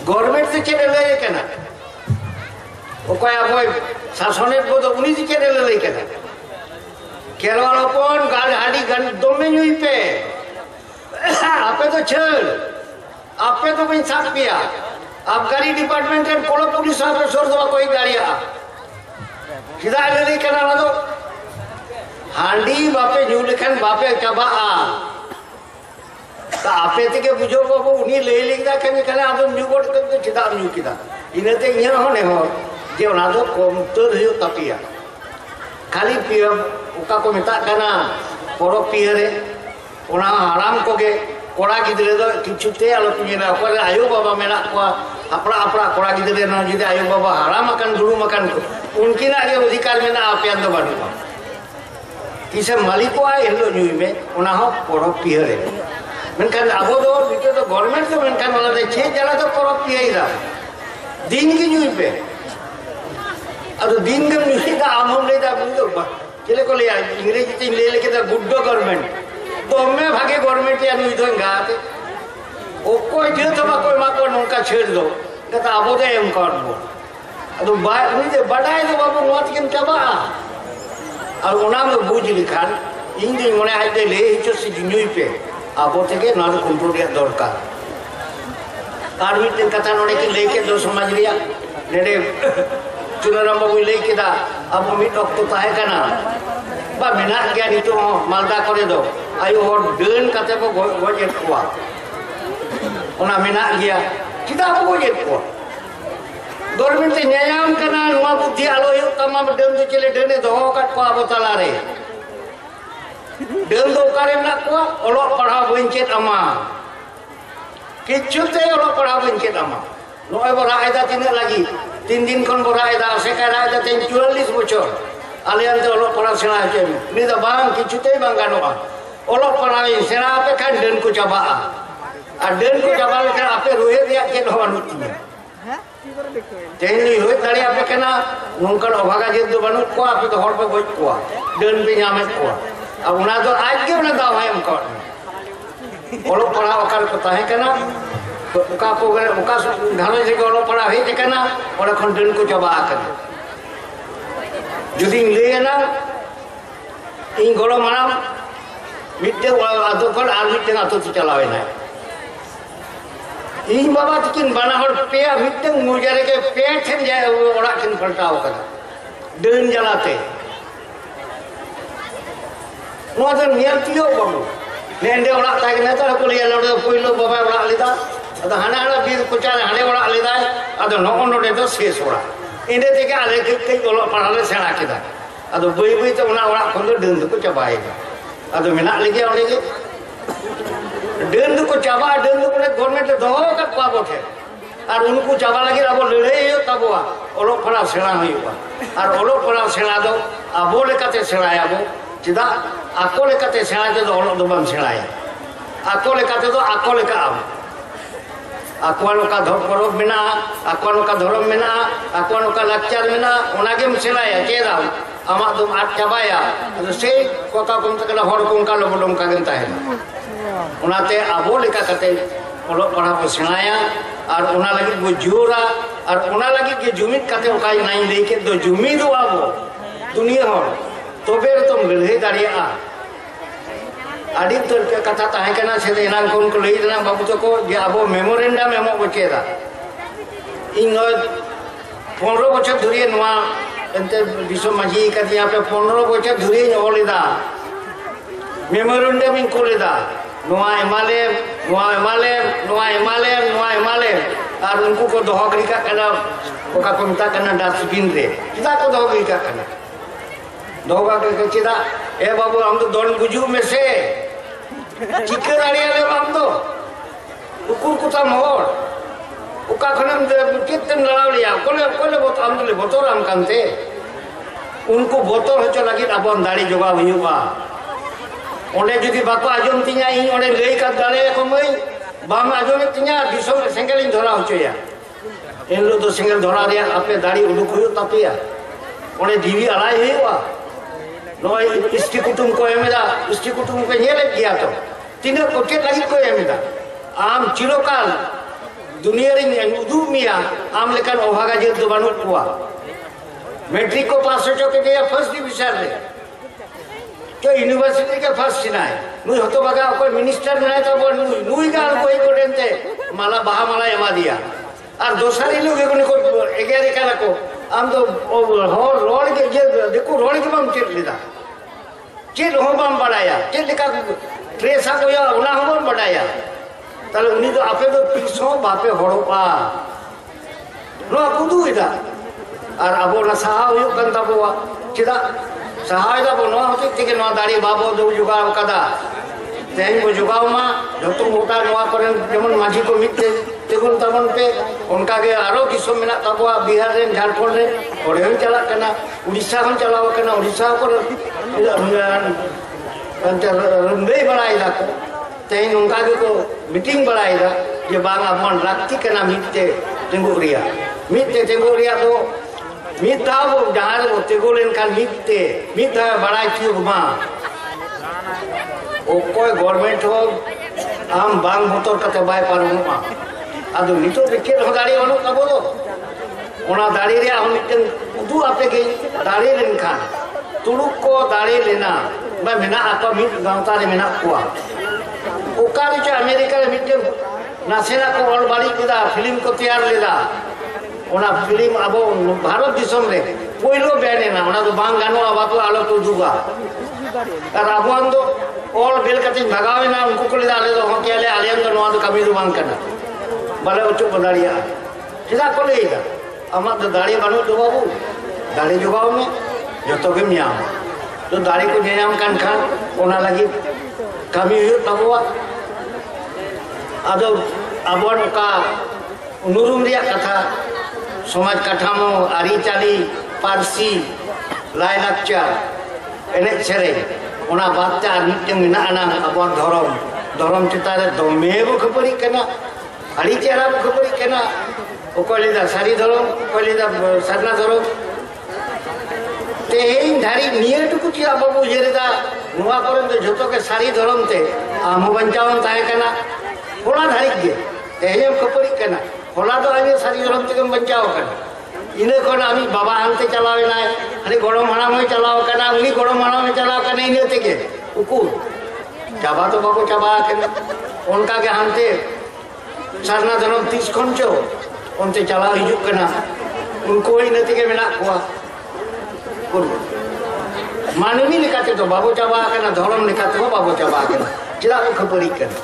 गवर्नमेंट से चले लेई काना ओकय आबो शासनेर को तो उनी से चले लेई काना केरल अपन गाल हांडी गन दोमे न्यूई पे आपे तो छल आपे तो बइन साथ पिया आबकारी डिपार्टमेंट के कोलो पुलिस ऑफिसर दो कोई गाड़िया सीधा ले केना दो हांडी बापे न्यू लेखन बापे चबा ता आपे ते बुझो बाबू उनी ले लिखदा के कने आदो न्यू बोर्ड के सीधा न्यू किदा इनते इया होने हो जे ओना दो कम तो रहियो तपिया खाली पिया ओका को मेता कना पोरो पियरे ओना हराम को के कोड़ा गिदरे दो किछुते आलो पिना पर आयो बाबा मेना को अपना अपना कोड़ा गिदरे न जिदे आयो बाबा हराम मकान दुरु मकान उनकी ना के अधिकार में ना आपे अंदर बाडू किसे मालिको आ एलो न्यूई में ओना हो पोरो पियरे मेनखान आबो दो बिते तो गवर्नमेंट के मेनखान वाला दे छे जला तो पोरो पियरा दिन की न्यूई पे अदो दिन के न्यूई का आमम ले दा बुझो चले को ले इंग्रेजी ते ले लेके दा गुड गवर्नमेंट तो मैं भागे गवर्नमेंट या नुई दोंगा आते ओ कोई जे तो कोई मा को नोका छेड़ दो कता आबो दे एम कर दो अदो बाय नुई दे बडाय दो बाबू नोत किन चबा और ओना में बुझ लिखान इन दिन मने आइ दे ले हिचो सि न्यूई पे आबो तेके ना कंट्रोल या दरकार आर मिटे कथा नोडे के लेके दो समाज रिया नेडे चुनाराम बाबू लेके दा अब मिट ऑक्टो ताहे कना बा मेना गया नितो मालदा करे दो आयो हर देन काते को गोजे कोआ ओना मेना गया किदा को गोजे को गवर्नमेंट ते न्यायाम कना नुआ बुद्धि आलो यो तमाम देन दो चले देने दो काट को आबो तला रे देन दो कारे ना को ओलो पढ़ा बंचे तमा किछुते ओलो पढ़ा बंचे तमा नोय बरा आयदा तिने लगी 3 दिन खन बरा आयदा से का आयदा 44 बछर आलियान तो ओलो पढ़ा सेना के नि दा बांग किछुते बांग गानोआ ओलो पढ़ा सेना पे खान देन को चाबा आ देन को चाबा लेके आपे रोहे दिया के नवानुती हैं की करे देखो तेनी होय दाड़ी आपे केना नोंकन अभागा जे दो बानु को आपे तो हर पे गोज को देन पे नामे को अब उना तो आज के ना दाव हम को ओलो पढ़ा ओकर को ताहे केना ओका को ओका धाने से ओलो पढ़ा हे जे केना ओला खन देन को चाबा कर जुदी ले ना इन गोलो माना मिट्टे आदो कर आर मिट्टे आतो चलावे ना इन बाबा तकिन बना हर पे मिट्टे मुजारे के पेट थन जाए ओड़ा किन पलटाव कदा देन जलाते नो तो नियतियो बाबू नेंडे ओड़ा ताके ना तो को लिया लोडो कोइलो बाबा ओड़ा लिदा ᱟᱫᱚ ᱦᱟᱱᱟ ᱵᱤᱨ ᱠᱚᱪᱟ ᱨᱮ ᱦᱟᱸᱰᱮ ᱚᱲᱟᱜ ᱞᱮᱫᱟᱭ ᱟᱫᱚ ᱱᱚᱜᱼᱚ ᱱᱚᱰᱮ ᱫᱚ ᱥᱮᱥ ᱚᱲᱟᱜ ᱤᱱᱟᱹ ᱛᱮᱜᱮ ᱟᱞᱮ ᱠᱟᱹᱡ ᱚᱞᱚᱜ ᱯᱟᱲᱦᱟᱜ ᱞᱮ ᱥᱮᱬᱟ ᱠᱮᱫᱟ ᱟᱫᱚ ᱵᱟᱹᱭ ᱵᱟᱹᱭᱛᱮ ᱚᱱᱟ ᱚᱲᱟᱜ ᱠᱷᱚᱱ ᱫᱚ ᱰᱟᱹᱱ ᱫᱚᱠᱚ ᱪᱟᱵᱟᱭᱮᱱᱟ ᱟᱫᱚ ᱢᱮᱱᱟᱜ ᱞᱮᱜᱮᱭᱟ ᱚᱸᱰᱮ ᱜᱮ ᱰᱟᱹᱱ ᱫᱚᱠᱚ ᱪᱟᱵᱟᱜᱼᱟ ᱰᱟᱹᱱ ᱫᱚ ᱜᱚᱨᱢᱮᱱᱴ ᱮ ᱫᱚᱦᱚ ᱟᱠᱟᱫ ᱠᱚᱣᱟ ᱟᱵᱚ ᱴᱷᱮᱱ ᱟᱨ ᱩᱱᱠᱩ ᱪᱟᱵᱟ ᱞᱟᱹᱜᱤᱫ ᱟᱵᱚ ᱞᱟᱹᱲᱦᱟᱹᱭ ᱦᱩᱭᱩᱜ ᱛᱟᱵᱚᱣᱟ ᱚᱞᱚᱜ ᱯᱟᱲᱦᱟᱜ ᱥᱮᱬᱟ ᱦᱩᱭᱩᱜᱼᱟ ᱟᱨ ᱚᱞᱚᱜ ᱯᱟᱲᱦᱟᱜ ᱥᱮᱬᱟ ᱫᱚ ᱟᱵᱚ ᱞᱮᱠᱟᱛᱮ ᱥᱮᱬᱟᱭᱟᱵᱚ ᱪᱮᱫᱟᱜ ᱟᱠᱚ ᱞᱮᱠᱟᱛᱮ ᱥᱮᱬᱟ ᱛᱮᱫᱚ ᱚᱞᱚᱜ ᱫᱚ ᱵᱟᱢ ᱥᱮᱬᱟᱭᱟ ako leka tedo ako leka am ako noka porob mena ako noka dhorom mena ako noka lakchar mena onagem selaya cheda amak dum at chabaya ado sei koka kumta kana hor kumka lobodom kagem tahena onate abo leka kate olok parha bo senaya ar ona lagi bo jura ar ona lagi ge jumit kate okai nai leke do jumi do abo dunia hor tobe tom lelhe daria adik tu kata tahan kena saya enam kon kelih enam babu tu ko dia abo memorandum emo boceda ingo 15 bocor duri nuwa ente biso maji katanya apa 15 bocor duri olida memorandum in kolida nuwa emalem ar unku ko doho grika kana oka ko minta kana dustbin re kita ko doho grika kana doga ke cida babu am to don buju me se chikar ari ale am to ukur kuta mohor uka khanam de kitem lalao liya kole bot am to le botor am kante unku botor hocho lagi abon dari joga huyuba onde judi bako ajom tinya ing onde lei ka dale ko mai bam ajom tinya biso sengelin dhora hochoya enlo to sengel dhora riya ape dari uduk huyu tapia onde divi alai huyuba Noi istri kutum ko emeda istri kutum ko nyele dia to tina ko ket lagi ko emeda am chirokal dunia ring udu mia am lekan ohaga je do banut kuwa metric ko pass ho ke dia first division re ke university ke first sinai nui hoto baga ko minister nai to nui gal ko ko dente mala baha mala ema dia ar dosari log egoni ko egere kala ko am do hor rod ke je dekho rod ke bam chet lida chet ho bam badaya chet leka tresa ko ya una ho bam badaya tale uni do ape do piso bape horopa no kudu ida ar abo na saha hu kan tabowa chida saha da bo no hote tike no dari babo do juga kada tehin bo juga ma joto mota noa koren jemon maji ko mitte tegun tamon pe onka ge aro kisom mena taboa bihar ren jharkhand re oreon chala kana odisha kon chalawa kana odisha ko antar rundei balai da ko tehin onka ge ko meeting balai da je bang amon lakti kana mitte tenguria do mita bo jahar bo tegulen kan mita balai chu ma okoi government ho am bang motor kate bai paruma adu nito biket ho dari ono kabo do ona dari re am miten udu ape ge dari len khan tuluk ko dari lena ba mena apa mit gauta re mena kuwa okari cha america re miten nasena ko ol bali kida film ko tiyar leda ona film abo bharat disom re poilo bane na ona do bang gano aba to alo to duga ar abuan do all bel katin bhagawe na unku ko leda le do hokiale alian do no do kami do bang kana bale ucu badariya sida ko leida amak do dari banu do babu dari jogaw me joto ge nyam do dari ko nyam kan ona lagi kami huyut taboa ado abuan ka unurum riya katha somaj kathamo ari chali parsi lai lakchar enek sereng ona batta ar miteng mena ana abuan dhorom chitare dome bo khapari kana ari chera bo khapari kana okolida sari dhorom okolida sarna dhorom tehin dhari niye tuku chira babu jereda nuwa koren de joto ke sari dhorom te amu banchaon tahe kana hola dhari ge tehin khapari kana hola do ami sari dhorom te banchao kana ine kon ami baba ante chalawe nai ani gorom haram hoy chalaw kana uni gorom haram hoy chalaw kana ine teke ukur chaba to bako chaba kana onka ge hante sarna dhorom 30 khoncho onte chalaw hijuk kana unko ine teke mena kuwa manuni lekate to babo chaba kana dhorom lekate ho babo chaba kana chira ko khapari kana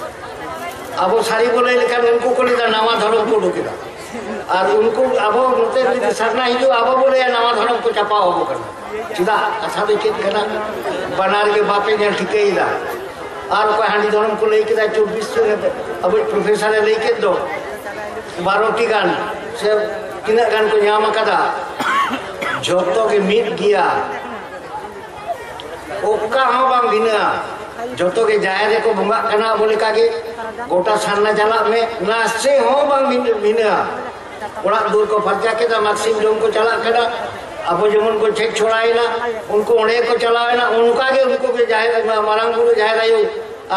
अब सारी बोले लेकिन उनको को लेकर नवा धर्म को ढुकेगा और उनको अब नोते सरना हिजू अब बोले नवा धर्म को चापा हो करना चिदा कथा दे चेक करना बनार के बापे ने ठिकेइदा और कोई हांडी धर्म को लेके 24 से अब प्रोफेसर ने लेके दो 12 गान से तीन गान को नाम कदा जोतो के मीट गया ओका हो बांग बिना जोतो के जायर को बुंगा कना बोले कागे गोटा सारना चला में नासे हो बांग बिना ओड़ा दूर को फरचा के दा मैक्सिम जोन को चला करा अब जमन को चेक छोड़ाइना उनको ओणे को चलावेना उनका के उनको के जायर मारांग गुरु जायर आयो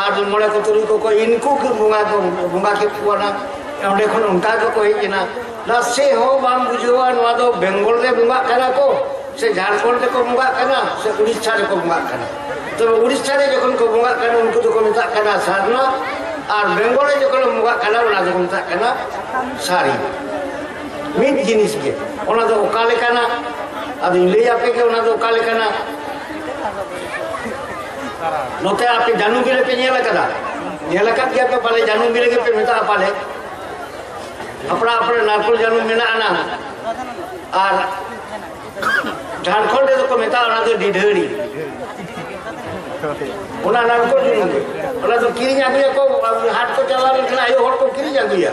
और मोड़े को तुरी को इनको के बुंगा के पुआना ओंडे खन उनका को कोई किना नासे हो बांग बुझवा नवा दो बेंगल रे बुंगा करा को से झारखंड को बुंगा कना से उड़ीसा को बुंगा कना तो उड़ीसा रे जखन को बुंगा कना उनको तो को मिता कना सारना और बेंगल रे जखन बुंगा कना ओना तो मिता कना सारी मीट जिनिस के ओना तो ओकाले कना अब ले आपे के ओना तो ओकाले कना नोते आपे जानू बिले पे नेला कदा नेला कद के पाले जानू बिले के पे मिता पाले अपना अपने नारकोल जानू मेना आना और झारखंड तो को मिता ओना तो डिढेड़ी ओना नारकोल जानू ओना तो किरी जागुया को हाट को चला निकला आयो हर को किरी जागुया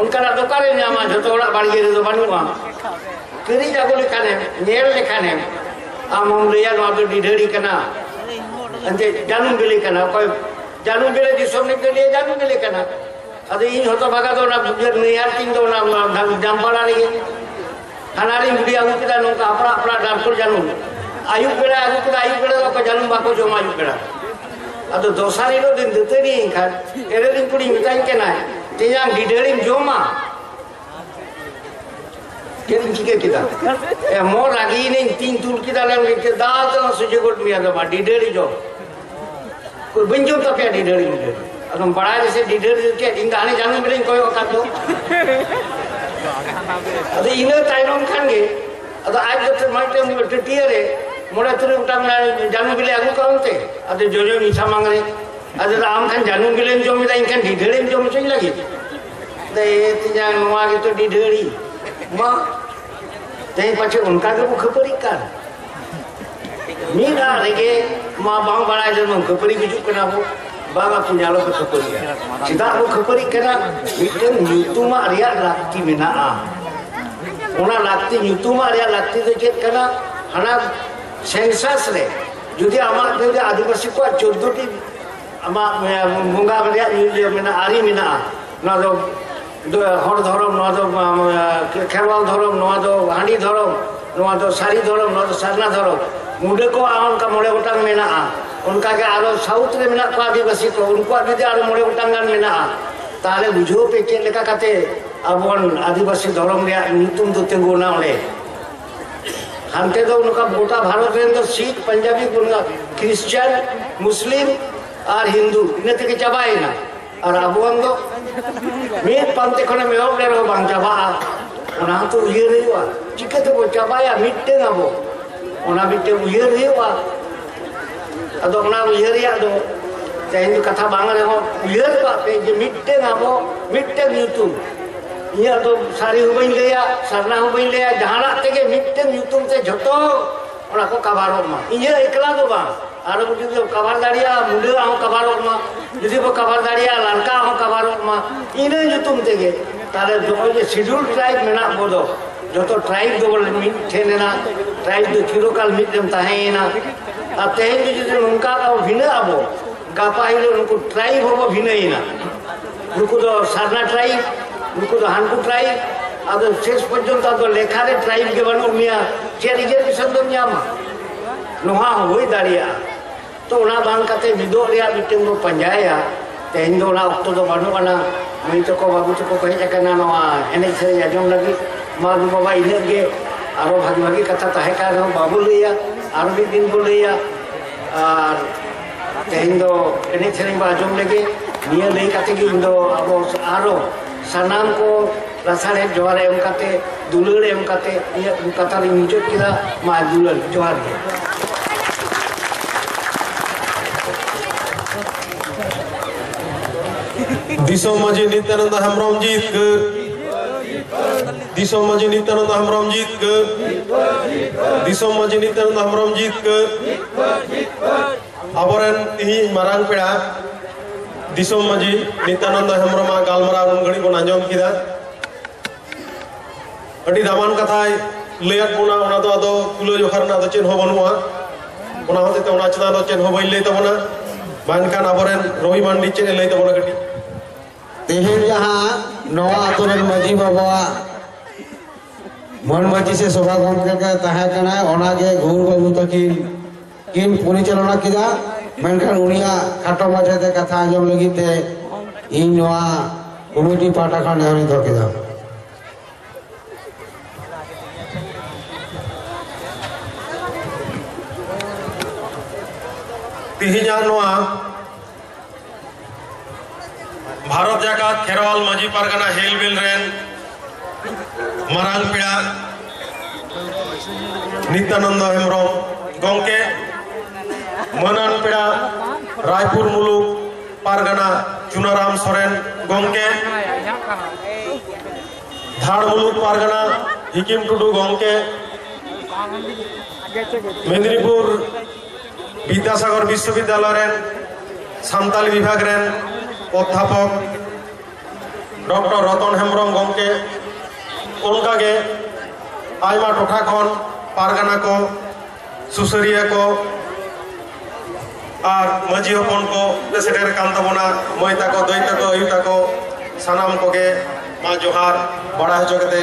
उनका दुकान ने आमा जो तो बाड़ी रे तो बानुआ किरी जागो लेखाने नेल लेखाने आम हम लिया नो तो डिढेड़ी कना अंते जानू बिले कना कोई जानू बिले दिसम ने के लिए जानू बिले कना अदे इन होतो भागा तो ना नियार तीन तो ना जामपाड़ा रे खानारी मुड़ी आगु किदा नोका अपना अपना डांपुर जानू आयु बेड़ा आगु किदा आयु बेड़ा को जानू बाको जो आयु बेड़ा अदो दोसारी रो दिन देते नी खान एरे दिन कुड़ी मिताई के ना तेया डिढेड़ी जोमा केन चिके किदा ए मोर आगी ने तीन तुल किदा ले के दाल तो सुजे गोट मिया तो डिढेड़ी जो कोई बंजो तो पे डिढेड़ी अदम बड़ा जैसे डिढेड़ी के इंगाने जानू मिले कोई का तो अदे इने ताइरोम खानगे अदो आज तो माइटे टिटियरे मोड़ा तुरे उटाम जानू बिले आगु काउंते अदे जोजो मीठा मांगरे अदे आम खान जानू बिले जो मिला इनखान डिढेड़ी जो मचई लगी दे तिजा नोआ के तो डिढेड़ी मां ते पाछे उनका के खपरी का मीना रेगे मां बांग बड़ा जो खपरी गुजु कना वो बाबा पुण्यालो के खपरी सीधा वो खपरी कना मिटन न्यूतुमा रिया लाक्ति मेना ओना लाक्ति न्यूतुमा रिया लाक्ति तो चेत कना हना सेंसस रे जुदी आमा के आदिवासी को 14 टी आमा मुंगा रिया मेना आरी मेना ना दो हर धरम ना दो खेरवाल धरम ना दो हांडी धरम ना दो सारी धरम ना दो सारना धरम मुडे को उनका मोड़े गोटांग मेना उनका के आरो साउथ रे मेना को आदिवासी को उनको जुदी आरो मोड़े गोटांगान मेना ताले बुझो पे चेक लेका काते अबन आदिवासी धरम रे नीतुम तो तेंगोना ओले हांते तो उनका गोटा भारत रे तो सिख पंजाबी क्रिश्चियन मुस्लिम और हिंदू इने ते के चाबाई ना और अबुआन दो मीट पांते खने में और रे बांग चाबा ओना तो ये रेवा चिके तो चाबाया मिटते ना वो ओना मिटते ये रेवा अदो ओना ये रिया दो तेन कथा बांग रे हो ये बा पे जे मिटते ना वो मिटते यूट्यूब ये तो सारी हो बइन लेया सरना हो बइन लेया जहाना तेगे मिटते यूट्यूब से झतो ओना को कबारो मा ये एकला दो बा आरो जुदी कबार दाड़िया मुंडे आहो कबारो मा जुदी वो कबार दाड़िया लड़का आहो कबारो मा इने यूट्यूब तेगे ताले जो जे शेड्यूल ट्राइब मेना बोदो जो तो ट्राइब दो मिट ठेनेना ट्राइब दो चिरोकाल मिटम ताहेना अते जुदी उनका का भिने आबो गापा हिले उनको ट्राइब होबो भिनेना उनको तो सारना ट्राइब उनको तो हानकु ट्राइब अब शेष पर्यंत तो लेखा रे ट्राइब के बनो मिया जे रिजर्वेशन दो मियामा नोहा होई दाड़िया तो ओना बांग काते मिदो रिया मिटिंग को पंजाया तेन दो ना ऑक्टो दो बनो बना मई तो को बाबू तो को कहे कना नोआ एने से आजम लगी माबू बाबा इने के आरो भागी भागी कथा ताहे का रो बाबू लिया आरो भी दिन को लिया और तेन दो एने से आजम लगे निया लई काते की इंदो अब आरो सनाम को रसारे जोहार एम काते दुलड़ एम काते ये कथा री मुजत किदा मा दुलड़ जोहार के दिसोम माजी नित्यानंद हेम्ब्रम जितकर दिसोम माजी नित्यानंद हेम्ब्रम जितकर दिसोम माजी नित्यानंद हेम्ब्रम जितकर आबोरेन तिही मारांग पेड़ा दिसोम माजी नित्यानंद हेम्ब्रमा गालमरा उन घड़ी बन आंजम किदा अड़ी दामान कथाय लैयात बोना ओना दो आदो तुलो जोखारना दो चेन हो बनुआ ओना होते ओना चदा दो चेन हो बाई लई तबना बानकान आबोरेन रवि मांडी चेन लई तबना कटी तेहेन जहाँ नवा आतुरन माजी बाबा मन माजी से सभा गमके के तहे कना ओनागे घूर बाबू तकिन किन परिचालना किदा मेनखान उनिया खाटो माझेते कथा आंजम लगिते इन नवा कमिटी पाटा खान नेहनी दो किदा तिहिजा नवा भारत जाकात खेरवाल माजी पारगाना हेलबिल रेन मारांग पेड़ा नित्यानंद हेम्ब्रम गंके मनान पेड़ा रायपुर मुलुक पारगाना चुनाराम सोरेन गंके धाड़ मुलुक पारगाना हिकिम टुडू गंके मेदिनीपुर विद्यासागर विश्वविद्यालय रेन सान्ताली विभाग रेन अध्यापक डॉक्टर रतन हेम्ब्रम गंके उनकागे आयमा टोठा खन पारगाना को सुसरिया को और माजी हपन को सेटर कान तबना मई ताको दई ताको अयु ताको सानाम कोगे मा जोहार बड़ा हजो कते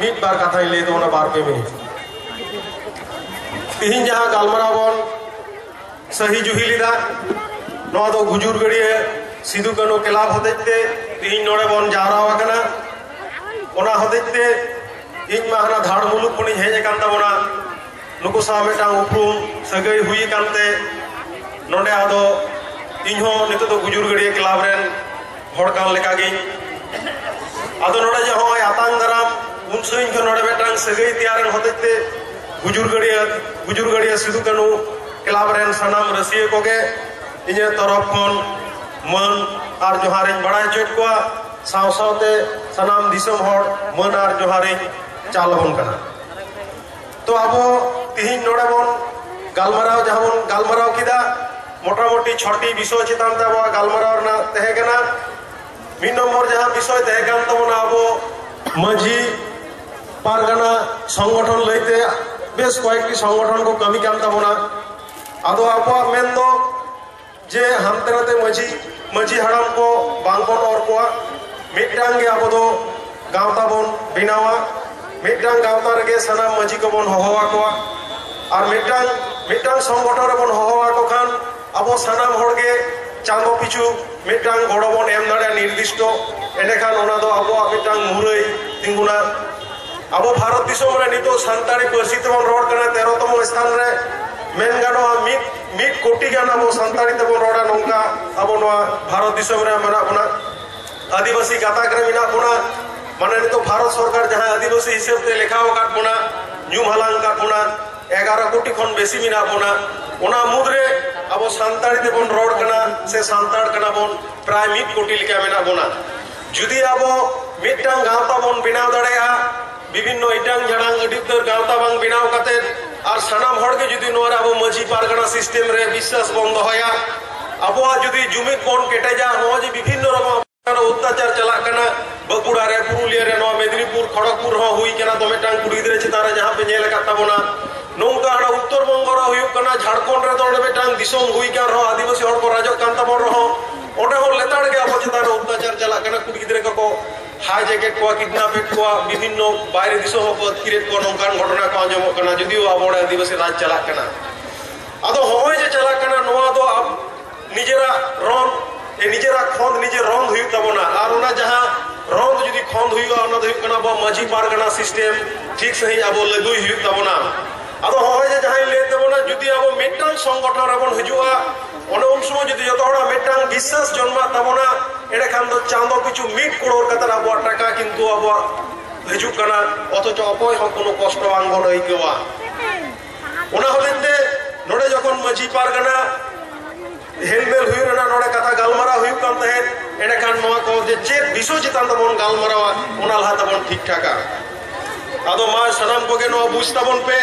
मिट बार कथा लई तबना बार पे मिनिट तिहिन जहां गालमराव बन सही जुही लीदा नवा दो गुजुर गड़िए सिदु कानो क्लाब होतेते तिहिन नोड़े बन जावरा वाकना ओना होतेते इन माहना धाड़ मुलुक कोनी हेज कान तबना नुकु सा मेटांग उपरुम सगई हुई कानते नोडे आदो इनहो नितो तो गुजुर गड़िए क्लाब रेन हड़ कान लेका गी आदो नोडे जे होय आतांग दाराम उन सइन को नोडे मेटांग सगई तैयारन होतेते गुजुर गड़िए सिदु कानो क्लाब रेन सनाम रसिए कोगे इने तरफ खन मन और जोहारिन बड़ा चोट को साव सावते सनाम दिसम हड़ मन और जोहारिन चालबन कना तो आबो तिहिन नोडे बन गालमराव जहां बन गालमराव किदा मोटामोटी 6टी विषय चितान ते आबो गालमराव ना तहे कना मिन नंबर जहां विषय तहे कान तबना आबो माजी पारगाना संगठन लईते बेस कयेकटी संगठन को कमी कान तबना आदो आबो मेन दो जे हामते नाते माजी हाड़ाम को बांगबन और को मिटांग गे आबो दो गावता बन बिनावा मिटांग गावता रेगे सनाम माजी को बन होहवा को और मिटांग संगठन रे बन होहवा को खान आबो सनाम हड़गे चांदो पिछु मिटांग गड़ो बन एम दाड़े निर्दिष्ट एने खान ओना दो आबो मिटांग मुरई तिंगुना आबो भारत दिसोम रे नितो सान्ताड़ी पार्सी तेबन रोड कना 13तम स्थान रे मेन गानो मिट कोटी गान आबो सान्ताड़ी तेबन रोडा नोंका आबो नोआ भारत दिसोम रे मना बना आदिवासी गाताक रे मिना बना माने नितो भारत सरकार जहां आदिवासी हिसाब ते लेखाव काट बना न्यूम हलांग काट बना 11 कोटी खन बेसी मिना बना ओना मुद्रे आबो सान्ताड़ी तेबन रोड कना से सान्ताड़ कना बन प्राय मिट कोटी लेका मिना बना जुदी आबो मिटांग गावता बन बिनाव दाड़ेया विभिन्न इटांग झाड़ांग अडितर गावता बांग बिनाव काते और सानाम हड़के जुदी नोरा आबो माजी पारगाना सिस्टेम रे विश्वास बंद होया आबो जुदी जुमित बन केटेजा हो जे विभिन्न रकम अत्याचार चला कना बकुड़ा रे पुरुलिया रे नोआ मेदिनीपुर खड़गपुर हो हुई कना तो मेटांग कुड़ी गिदरे चितान रे जहां पे नेल काता बना नोंका हड़ा उत्तर बंग रे हुई कना झारखंड रे तो मेटांग दिसोम हुई का रो आदिवासी हड़ को राजक कांता बन रहो ओडे हो लेताड़ के आबो चितान अत्याचार चला कना कुड़ी गिदरे को हाई जैकेट को किडनैपेट को विभिन्न बाहरी दिसों को अत्किरेट को नौकान घटना को आंजम करना जुदियो आबोड़े आदिवासी राज चला करना आदो होय जे चला करना नोआ दो अब निजेरा रन ए निजेरा खोंद निजे रंग हुई तबना और ओना जहां रंग जुदी खोंद हुई ओना दो करना बो माजी पारगाना सिस्टम ठीक सही आबो लगुई हुई तबना आदो होय जे जहां ले तबना जुदी आबो मिटांग संगठन रबन हजुआ ओने उन समय जुदी जतो हड़ा मिटांग विश्वास जन्मा तबना एडे खान दो चांदो किछु मिट करोड़ कतर आबो टाका किंतु आबो हजु कना अथच अपय हो कोनो कष्ट आंगन आइकेवा ओना होलेते नोडे जखन माजी पारगाना हेलमेल हुई रना नोडे कथा गालमारा हुई कान तहे एंडखान चेत विषय चितान तबन गालमारावा ओना लहा तबन ठीक ठाका आदो मा सनाम कोगे नो बुझताबन पे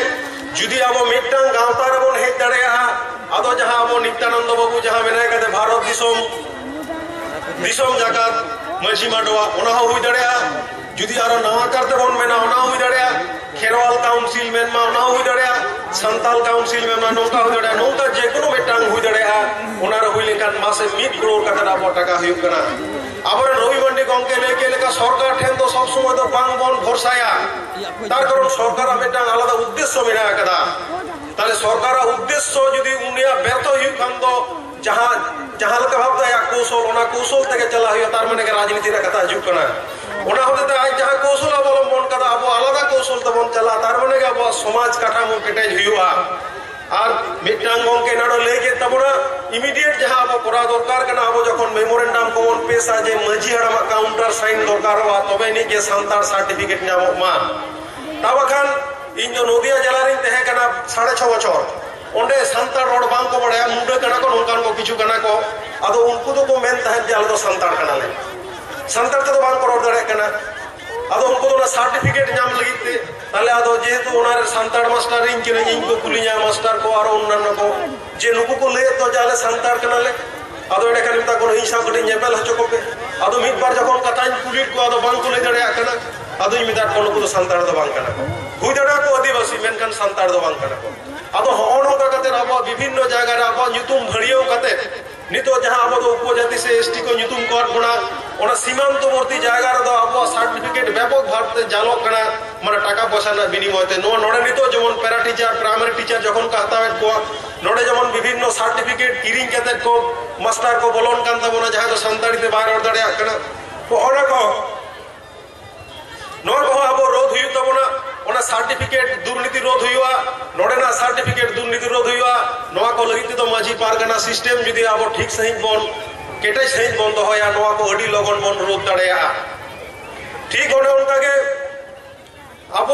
जुदी अब मिट्टांग गावता रेबन हेज दाड़ेया आदो जहां अब नित्यानंद बाबू जहां मेनाय कते भारत दिसोम जाकात मांझी माडवा ओना हो हुई दाड़ेया जुदी आरो नवा करते बन मेना ओना हुई दाड़ेया खेरवाल काउंसिल मेन मा ओना हुई दाड़ेया संताल काउंसिल में मा नोका हुई दाड़ेया नोका जे कोनो मिट्टांग हुई दाड़ेया ओना रे हुई लेकान मासे 1 करोड़ कते आबो टाका हुयुग कना आबर रवि मंडी गंके लेके लेका सरकार ठेन तो सब समय तो बांग बन भरसाया तार कारण सरकार मिट्टांग आलादा उद्देश्य मेना कदा ताले सरकार उद्देश्य जुदी उनिया व्यर्थ हुयुग खान दो जहां जहां लका भाबदा या कौशल तके चला हुआ तार माने के राजनीति रे कथा हुयुग कना ओना होते आज जहां कौशल अवलंबन कदा अब आलादा कौशल तबन चला तार माने के अब समाज काठामो केटेज हुआ और मिट्टांग गंके नाडो लेके तबना इमीडिएट जहां अब करा दरकार कना अब जखन मेमोरेंडम कमन पेशा जे मांझी हड़ामा काउंटर साइन दरकार हुआ तबे नि जे सांतार सर्टिफिकेट नामो मा ताबाखान इन जो नदिया जिला रे तहे कना 6.5 बछर ओंडे सांतार रोड बांग को बड़ाया मुंडे कना को नोंकान को किछु कना को आदो उनको तो को मेन तहन जे आलो सांतार कना ले सांतार तो बांग को रोड दड़े कना आदो उनको तो ना सर्टिफिकेट नाम लगिते ताले आदो जेहेतु ओनारे सांतार मास्टर इन के इनको कुलिया मास्टर को और अन्य को जे नुकु को ले तो जाले सांतार कना ले आदो एडे कनिम ता को हिंसा कटे नेबेल हचो को पे आदो मिद बार जखन कथाइन पुलिट को आदो बांग को ले दड़े कना आदो मिदार को नुकु तो सांतार दो बांग कना हुई दड़ा को आदिवासी मेनकान सांतार दो बांग कना को आदो होनो का कते अब विभिन्न जगह रे अब ᱧᱩᱛᱩᱢ भड़ियो कते नितो जहां अब तो उपजाति से एसटी को ᱧᱩᱛᱩᱢ को बना ओना सीमांतवर्ती जगह रे दो अब सर्टिफिकेट व्यापक भारत जालो कना माने टाका पैसा ना बिनिमय ते नो नोडे नितो जेमन पैरा टीचर प्राइमरी टीचर जखन का हतावेत को नोडे जेमन विभिन्न सर्टिफिकेट किरिंग कते को मास्टर को बोलन कान तबना जहां तो संताड़ी ते बाहर दड़या कना को ओना को नो को अब रोध हुई तबना ओना सर्टिफिकेट दुर्नीति रोध हुआ नोडेना सर्टिफिकेट दुर्नीति रोध हुआ नोआ को लगित तो मांझी पारगाना सिस्टम जुदी अब ठीक सही बन केटे सही बन तो होया नोआ को अडी लगन बन रोध दड़ेया ठीक होने उनका के अब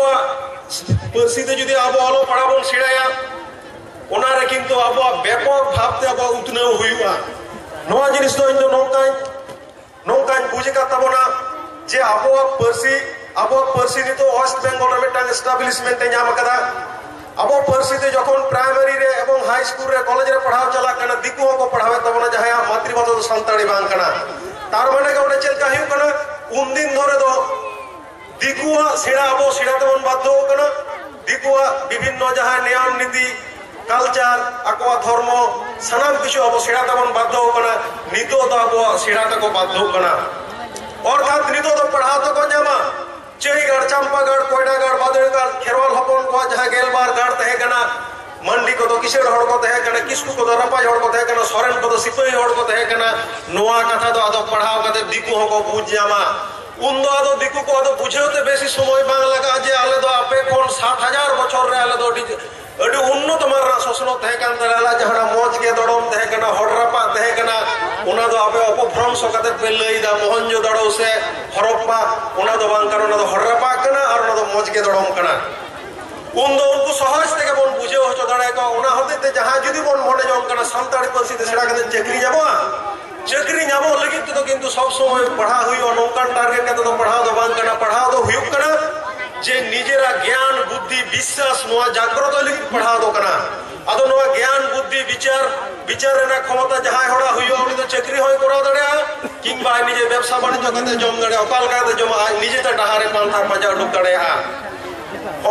परसिते जुदी अब अलो पड़ा बन सिड़ाया ओना रे किंतु अब व्यापक भावते अब उतने हुआ नोआ जिनिस तो इन नोंकान बुझे का तबना जे अब परसी तो वेस्ट बेंगल में एस्टाब्लिशमेंट नाम कदा अब परसी जखन प्राइमरी रे एवं हाई स्कूल रे कॉलेज रे पढ़ाव चला कना दिकु को पढ़ावे तबना जहां मातृभाषा तो संताड़ी बांग कना तार माने के ओने चलका हिउ कना उन दिन धरे दो दिकुआ सेड़ा अब सेड़ा तबन बाध्य कना दिकुआ विभिन्न जहां नियम नीति कल्चर आको धर्म सनाम किछु अब सेड़ा तबन बाध्य कना नितो तो अब सेड़ा तको बाध्य कना और खात नितो तो पढ़ाव तो को जामा चेईगढ़ चंपागढ़ कोयडागढ़ बादड़गढ़ खेरवाल हपन को जहां गेलबार गढ़ तहे कना मंडी को तो किसेड़ हड़ को तहे कना किसकु को तो रपाज हड़ को तहे कना सोरेन को तो सिपाही हड़ को तहे कना नोआ कथा तो आदो पढ़ाव कते दिकु को बुझ जामा उन दो आदो दिकु को आदो बुझेते बेसी समय बांग लगा जे आले दो आपे कोन 7000 बछर रे आले दो अडी उन्नत मारना शोषण तहे कान तला जहां मौज के दड़म तहे कना हड़रापा तहे कना ओना दो आपे अपभ्रंश कते पे लईदा मोहनजो दड़ो से हरप्पा ओना दो बांग कना दो हड़रापा कना और ओना दो मौज के दड़म कना उन दो उनको सहज तके बन बुझे होचो दड़े को ओना होते जहां जुदी बन मने जम कना संताड़ी परसी ते सेड़ा कते चक्री जाबो चक्री नामो लगी तो किंतु सब समय पढ़ा हुई और नौकान टारगेट के तो पढ़ा दो बांग कना पढ़ा दो हुयुक कना जे निजेरा ज्ञान बुद्धि विश्वास नोआ जागृत लगी पढ़ा दो कना आदो नोआ ज्ञान बुद्धि विचार ना क्षमता जहां होड़ा हुयो उनी तो चक्री होय करा दड़या किंबा निजे व्यवसाय वाणिज्य कते जम दड़या अकाल काते जम निजे त डहारे पांथा मजा उडुक दड़या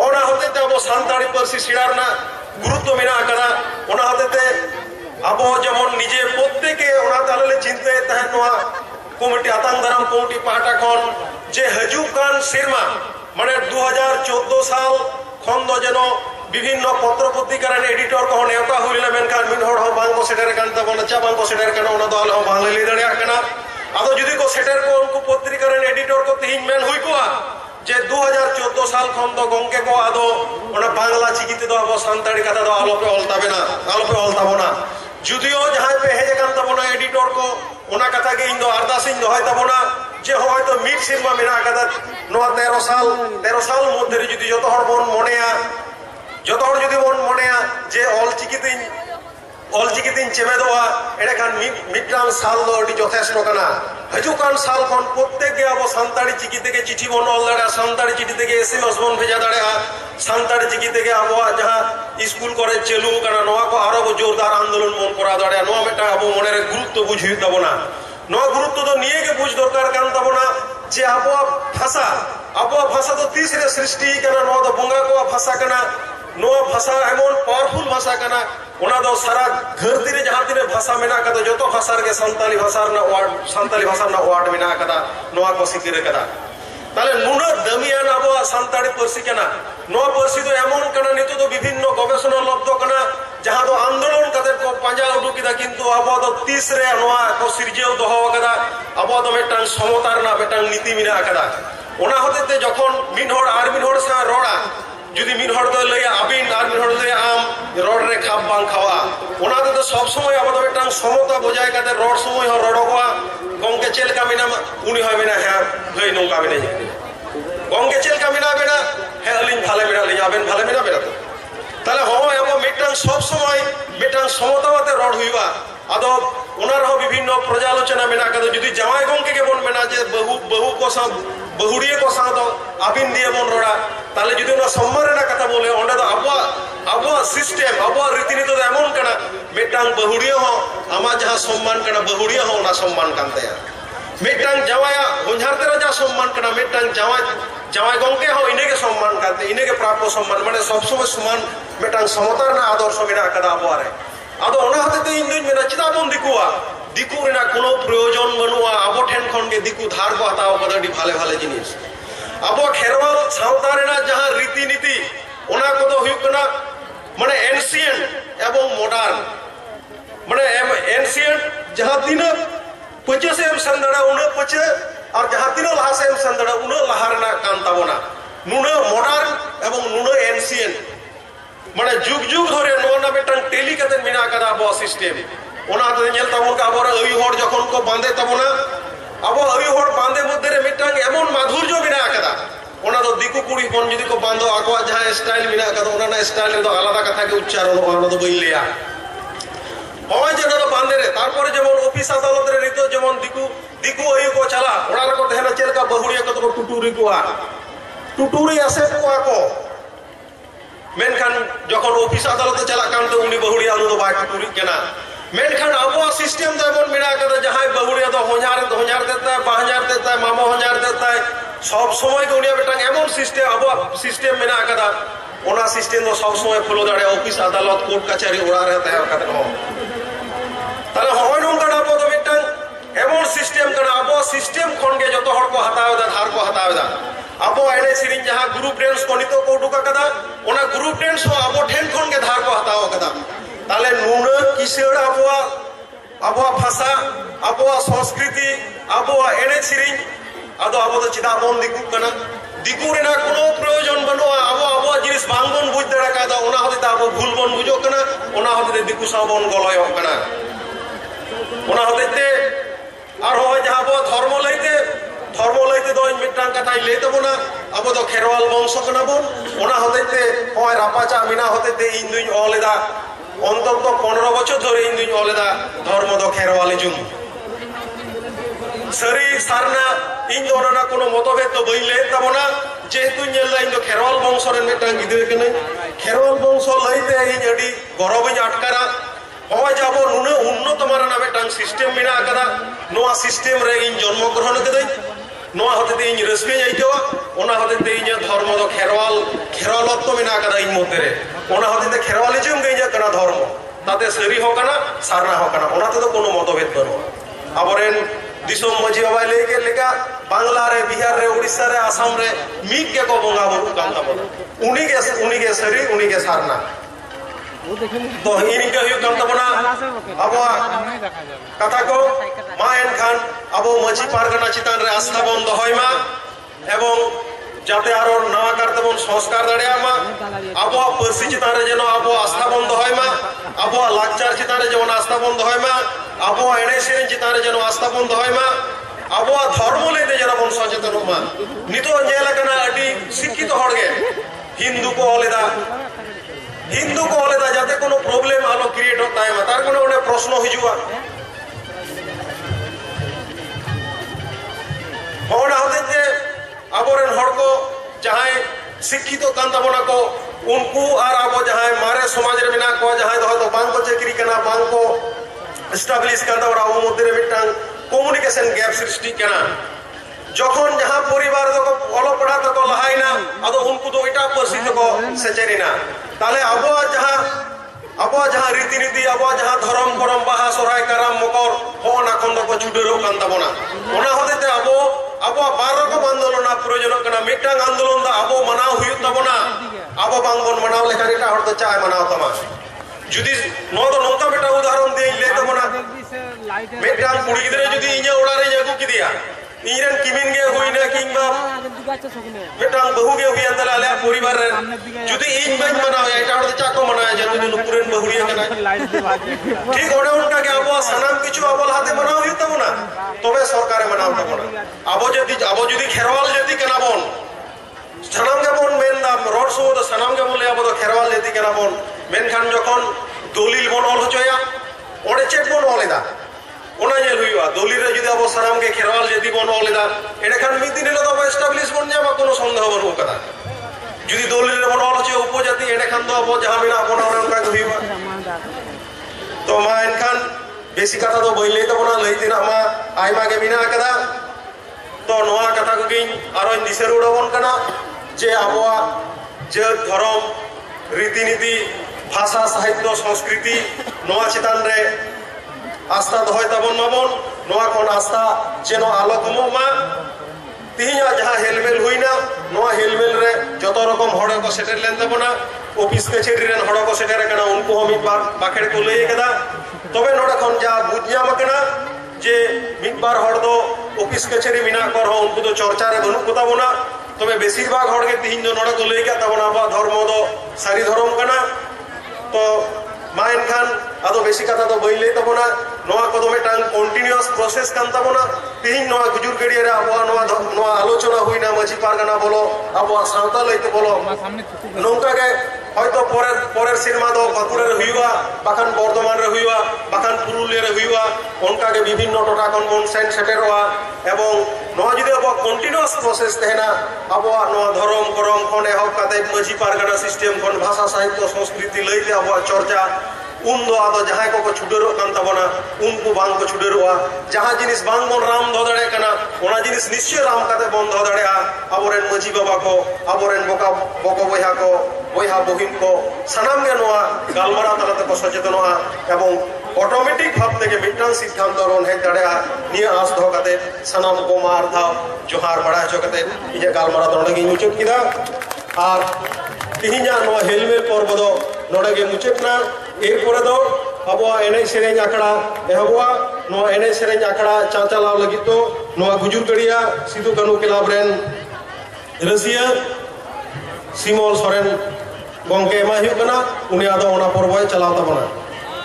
ओना होते ते अब संताड़ी परसी सिड़ारना गुरुत्व मेना कदा ओना होते अब जेमन निजे प्रत्येके ओना ताले चिंते तहन नोआ कमिटी आतांग दाराम कमिटी पाहटा खन जे हजुकान सिरमा माने 2014 साल खन दो जनो विभिन्न पत्र पत्रिका एडिटर को नेवता हुइला मेनखान मिन हड़ बांग को सेटर कान तबन चा बांग को सेटर कान ओना दो आलो बांग ले दड़या कना आदो जुदी को सेटर को उनको पत्रिका एडिटर को तीन मेन हुई को जे 2014 साल खन दो गंके को आदो ओना बांग्ला चिकिते दो अब संताड़ी कथा दो आलो पे अलताबना जुदियो जहां पे हेजे कान तबना एडिटर को ओना कथा के इन दो अरदास इन दो होय तबना जे होय तो मिट सिरमा मेना कदा नो 13 साल मध्य रे जुदी जतो हर बन मनेया जतो हर जुदी बन मनेया जे ऑल चिकितिन चेमे दोआ एडे खान मिट्राम साल दो अडी यथेष्ट कना हजुकान साल खन प्रत्येक गे अब सानताड़ी चिकी तेगे चिठी बन ऑल दाड़ा सानताड़ी चिठी तेगे एसएमएस बन भेजा दाड़ा सानताड़ी चिकी तेगे अब जहां स्कूल करे चलू कना नवा को आरो जोरदार आंदोलन बन करा दाड़ा नवा मेटा अब मने रे गुरुत्व बुझ हुई तबना नवा गुरुत्व तो निये के बुझ दरकार कान तबना जे अब भाषा तो तीसरे सृष्टि कना नवा तो बंगा को भाषा कना नवा भाषा एमन पावरफुल भाषा कना ओना दो सारा धरती रे जहां तिने भाषा मेना कदा जतो भाषा रे संताली भाषा ना वार्ड मेना कदा नवा को सिकिरे कदा ताले नुना दमियान अब सानताड़ी पर्सी कना नवा पर्सी तो एमन कना नितो तो विभिन्न गवेषणा लब्ध कना जहां तो आंदोलन कते को पांजा उडु किदा किंतु अब तो तीसरे नवा को सिरजेव दोहो कदा अब तो मेटांग समतार ना मेटांग नीति मेना कदा ओना होते जखन मिनहर आर मिनहर सा रोड़ा जुदी मिनहर दो लय आबिन आर मिनहर लय आम रोड रे खाप बांग खावा ओना तो सब समय अब तो मेटांग समता बजाय कते रोड समय हो रोडोवा गंगे चेलका मिना उनी होय मिना है गई नौका मिना गंगे चेलका मिना बेना है अलिन भाले मिना लिया आबेन भाले मिना बेना ताले हो अब मेटांग सब समय मेटांग समतावाते रोड हुईवा आदो ओनार हो विभिन्न प्रजालोचना मेना कदो जुदी जमाई गंगे के बन मेना जे बहु को सब बहुड़िए को सा दो आबिन दिए बन रोड़ा ताले जुदी ना सम्मान ना कथा बोले ओंडे तो अब सिस्टम अब रीतिनीति तो एमन कना मेटांग बहुड़िए हो आमा जहां सम्मान कना बहुड़िए हो ना सम्मान कानते मेटांग जवाया होंझारते रा जा सम्मान कना मेटांग जवाई गंगे हो इने के सम्मान कानते इने के प्राप्त सम्मान माने सब समय समान मेटांग समतार ना आदर्श मेना कदा अबवारे आदो ओना हते इन दिन मेना चिता बन दिकुआ दिकु रेना कोनो प्रयोजन बनुआ अब ठेन खन के दिकु धार को हताओ कदडी भाले भाले जिनिस अब खेरवाल सावता रेना जहां रीति नीति ओना को दो हुयकना माने एंशिएंट एवं मॉडर्न माने एंशिएंट जहां तीन पचे से हम संदड़ा उन पचे और जहां तीन लहा से हम संदड़ा उन लहा रेना कांता बना नुन मॉडर्न एवं नुन एंशिएंट माने जुग जुग धरे नोना बेटन टेली कते मिना कदा बो सिस्टम ओना तो नेल तबन का आबर अई होड़ जखन को बांधे तबना अब अई होड़ बांधे मध्य रे मिटांग एमन माधुर्य मिना कदा ओना तो दिकु कुड़ी कोन जदी को बांधो आको जहां स्टाइल मिना कदा ओना ना स्टाइल तो आलादा कथा के उच्चारण ओना तो बई लिया होय जे तो बांधे रे तारपरे जेमन ऑफिस अदालत रे रितो जेमन दिकु अई को चला ओना रे को देहना चेल का बहुड़िया को तो टुटुरी को आ टुटुरी आसे को आको मेनखान जखन ऑफिस अदालत चला कान तो उनी बहुड़िया तो बाय टुटुरी केना मेनखान अब सिस्टम तो एमन मेना कदा जहां बहुड़िया तो होंझार देता है बाहजार देता है मामा होंझार देता है सब समय के उनिया बेटा एमन सिस्टम अब सिस्टम मेना कदा ओना सिस्टम तो सब समय फॉलो दाड़े ऑफिस अदालत कोर्ट कचहरी उड़ा रहता है कते हो ताले होय नोंका अब तो बेटा एमन सिस्टम कना अब सिस्टम खन के जतो हर को हतावेदा धार को हतावेदा अब एने सिरिन जहां ग्रुप डांस को नितो को डुका कदा ओना ग्रुप डांस हो अब ठेन खन के धार को हताव कदा ताले नुन किसेड़ अब भाषा अब संस्कृति अब एने सिरिन आदो अब तो चिदा बन दिकु कना दिकु रेना कोनो प्रयोजन बनुआ अब जिनिस बांग बन बुझ दड़ा कादा ओना होते अब भूल बन बुझो कना ओना होते दिकु सा बन गलयो कना ओना होते और हो जहां अब धर्म लैते दो मिटांग कथा ले तबना अब तो खेरवाल वंश कना बन ओना होते होय रापाचा मिना होते इन दुई ओलेदा অন্তত 15 বছর ধরে ইন্দুñ ওলেদা ধর্ম দ খেরওয়ালিজম সরি সারনা ইন দোনা কোনো মতভেদ তো বইলে তবনা যেহেতু নেলা ইন খেরওয়াল বংশরের মেটাং গিদরে কেনে খেরওয়াল বংশ লইতে ইন এডি গরবিন আটকারা হয় যাব নুনে উন্নত মারানা মেটাং সিস্টেম মিনা আকাদা নোয়া সিস্টেম রে ইন জন্মগ্রহণ করেই নোয়া হতে ইন রসকে যাইতেওয়া ওনা হতে ইন ধর্ম দ খেরওয়ালত্ব মিনা আকাদা ইন মধ্যে ওনা হতে খেরওয়ালিজম গইয়া কনা ধর্ম তাতে সরি হোক না সারনা হোক না ওনাতে তো কোনো মতভেদ বনো আবরেন দিশম মাঝি বাবা লেগে লেখা বাংলা রে বিহার রে উড়িষ্যা রে আসাম রে মিক के को बंगा बरु कांता बनो उनी के सरी उनी के सारना तो इनी के हुई कांता बना अब कथा को मा एनखान अब माझी पारगना चितान रे आस्था बंद হয় মা এবং যাতে আরো নয়া করতে বন সংস্কার দাঁড়িয়া মা আবো পরশি চিতারে যেন আবো আস্থা বন্ধ হয় মা আবো লাকচার চিতারে যেন আস্থা বন্ধ হয় মা আবো এনে সেরেন চিতারে যেন আস্থা বন্ধ হয় মা আবো ধর্ম লইতে যেন বন সচেতন মা নিতো জেলা কানা আটি শিক্ষিত হড়গে হিন্দু কো হলেদা যাতে কোনো প্রবলেম আলো ক্রিয়েট হতা হয় মা তার কোনো প্রশ্ন হিজুয়া ᱦᱚᱸ ᱦᱚᱛᱮᱡ ᱛᱮ ᱟᱵᱚᱨᱮᱱ ᱦᱚᱲ ᱠᱚ ᱡᱟᱦᱟᱸᱭ ᱥᱤক্ষᱤᱛᱚ ᱠᱟᱱ ᱛᱟᱵᱚᱱᱟ ᱠᱚ उनको और अब जहाँ मारे समाज रे मेना को जहाँ तो बांग को चाकरी करना बांग को एस्टाब्लिश करना और अब मध्य मिटांग कम्युनिकेशन गैप सृष्टि करना जखन जहाँ परिवार तो अल पढ़ा तक लहाइना अब उनको तो एटा परिस्थिति को सेचेरिना ताले अब जहाँ रीतिनीति अब जहाँ धर्म करम बाहा सोराय कराम मकर होना खंड को छुटेरो कान तबना ओना होते अब बार रकम आंदोलन प्रयोजन कना मिटांग आंदोलन दा अब मनाव हुयु तबना अब बांगबन मनाव लेखा एटा हर तो चाय मनाव तमा जुदी नो तो नौका बेटा उदाहरण दे ले तबना मिटांग कुड़ी गिदरे जुदी इnya ओड़ा रे जागु किदिया इरन किमिन गे होइना किंबा मिटांग बहु गे हुई अंदर आले परिवार रे जुदी इन बन मनाव एटा हर तो चाको मनाया जदु नुपुरेन बहुरिया कना ठीक ओडे उनका के अब सनाम किछु अबल हाते मनाव हुयु तबना तबे सरकारे मनाव तबना अब जुदी खेरवाल जति कना बन सनाम के बन मेन रोड सो तो सनाम के बोले अब तो खेरवाल जति कना बन मेन खान जखन दलिल बन ऑल होचया ओडे चेक बन ऑलेदा ओना नेल हुइवा दलिल रे जुदी अब सनाम के खेरवाल जति बन ऑलेदा एडे खान मिद दिन तो एस्टाब्लिश बन जाबा कोनो संदेह बनु कदा जुदी दलिल रे बन ऑल होचे उपजाति एडे खान तो अब जहां मेना बना उनका हुइवा तो मा एनखान बेसी कथा तो बई लई तबना लईतिना मा आइमा के बिना कदा तो नोआ कथा को गिन आरो दिसेर उड़ाबन कना जे आबोआ जे धर्म रीतिनीति भाषा साहित्य संस्कृति नोआ चितान रे आस्था दहय तबन माबन नोआ कोन आस्था जेनो आलो कममा तिहिया जहां हेलमेल हुइना नोआ हेलमेल रे जतो रकम हड़ को सेटेल लेन तबना ऑफिस कचेरी रेन हड़ को सेटेर कना उनको हम एक बार बाखेड़ को लई कदा तबे नोडा खन जा बुझिया मकना जे मिद बार हड़ दो ऑफिस कचेरी मिना कर हो उनको तो चर्चा रे बनु कोता बना तबे बेसिरभाग हड़ के तिहिन जो नोडा को लई का तबना बा धर्म दो सारी धर्म कना तो माइन खान आदो बेसी कथा तो बई लई तबना नोआ को दमे टांग कंटीन्यूअस प्रोसेस कान तबना तिहिन नोआ गुजुर गड़िया रे अब नोआ आलोचना हुइना मझी पारगाना बोलो अब सावता लईते बोलो नौका के হয়তো পরের সিনেমা তো বাঁকুড়ার হইবা বাখান বর্ধমান রে হইবা বাখান পুরুলিয়া রে হইবা অনকাকে বিভিন্ন টোটা কোন কোন সেন্ট সেটেরওয়া এবং নয়া যদি আব কন্টিনিউয়াস প্রসেস তেনা আব নয়া ধরম করম কোন এহব কাতে মজি পারগানা সিস্টেম কোন ভাষা সাহিত্য সংস্কৃতি লইতে আব চর্চা उन दो आदो जहां को छुडेरो कान तबना उनको बांग को छुडेरोआ जहां जिनिस बांग बन राम दो दड़े कना ओना जिनिस निश्चय राम काते बन दो दड़े आबोरेन मजी बाबा को आबोरेन बको बहिहा बहिन को सनाम गे नोआ गालमारा तलाते को सचेतनोआ एवं ऑटोमेटिक भाव तेगे मिटान सिद्धांत रोन हेज दड़े निया आस दो काते सनाम को मार धाव जोहार बड़ा जो काते इजे गालमारा तो नगे मुचत किदा और तिहिना नोआ हेलमेल पर्व दो नोडगे मुचतना एरपर दो अब एने सेरेñ आखड़ा एहबवा नो एने सेरेñ आखड़ा चाचालाव लगी तो नोआ गुजुर गड़िया सिदु कानू क्लाब रेन रसिया सिमोल सोरेन गंके मा हुई कना उनी आदो ओना पर्व चलाव तबना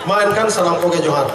मा एनखान सनाम को के जोहार।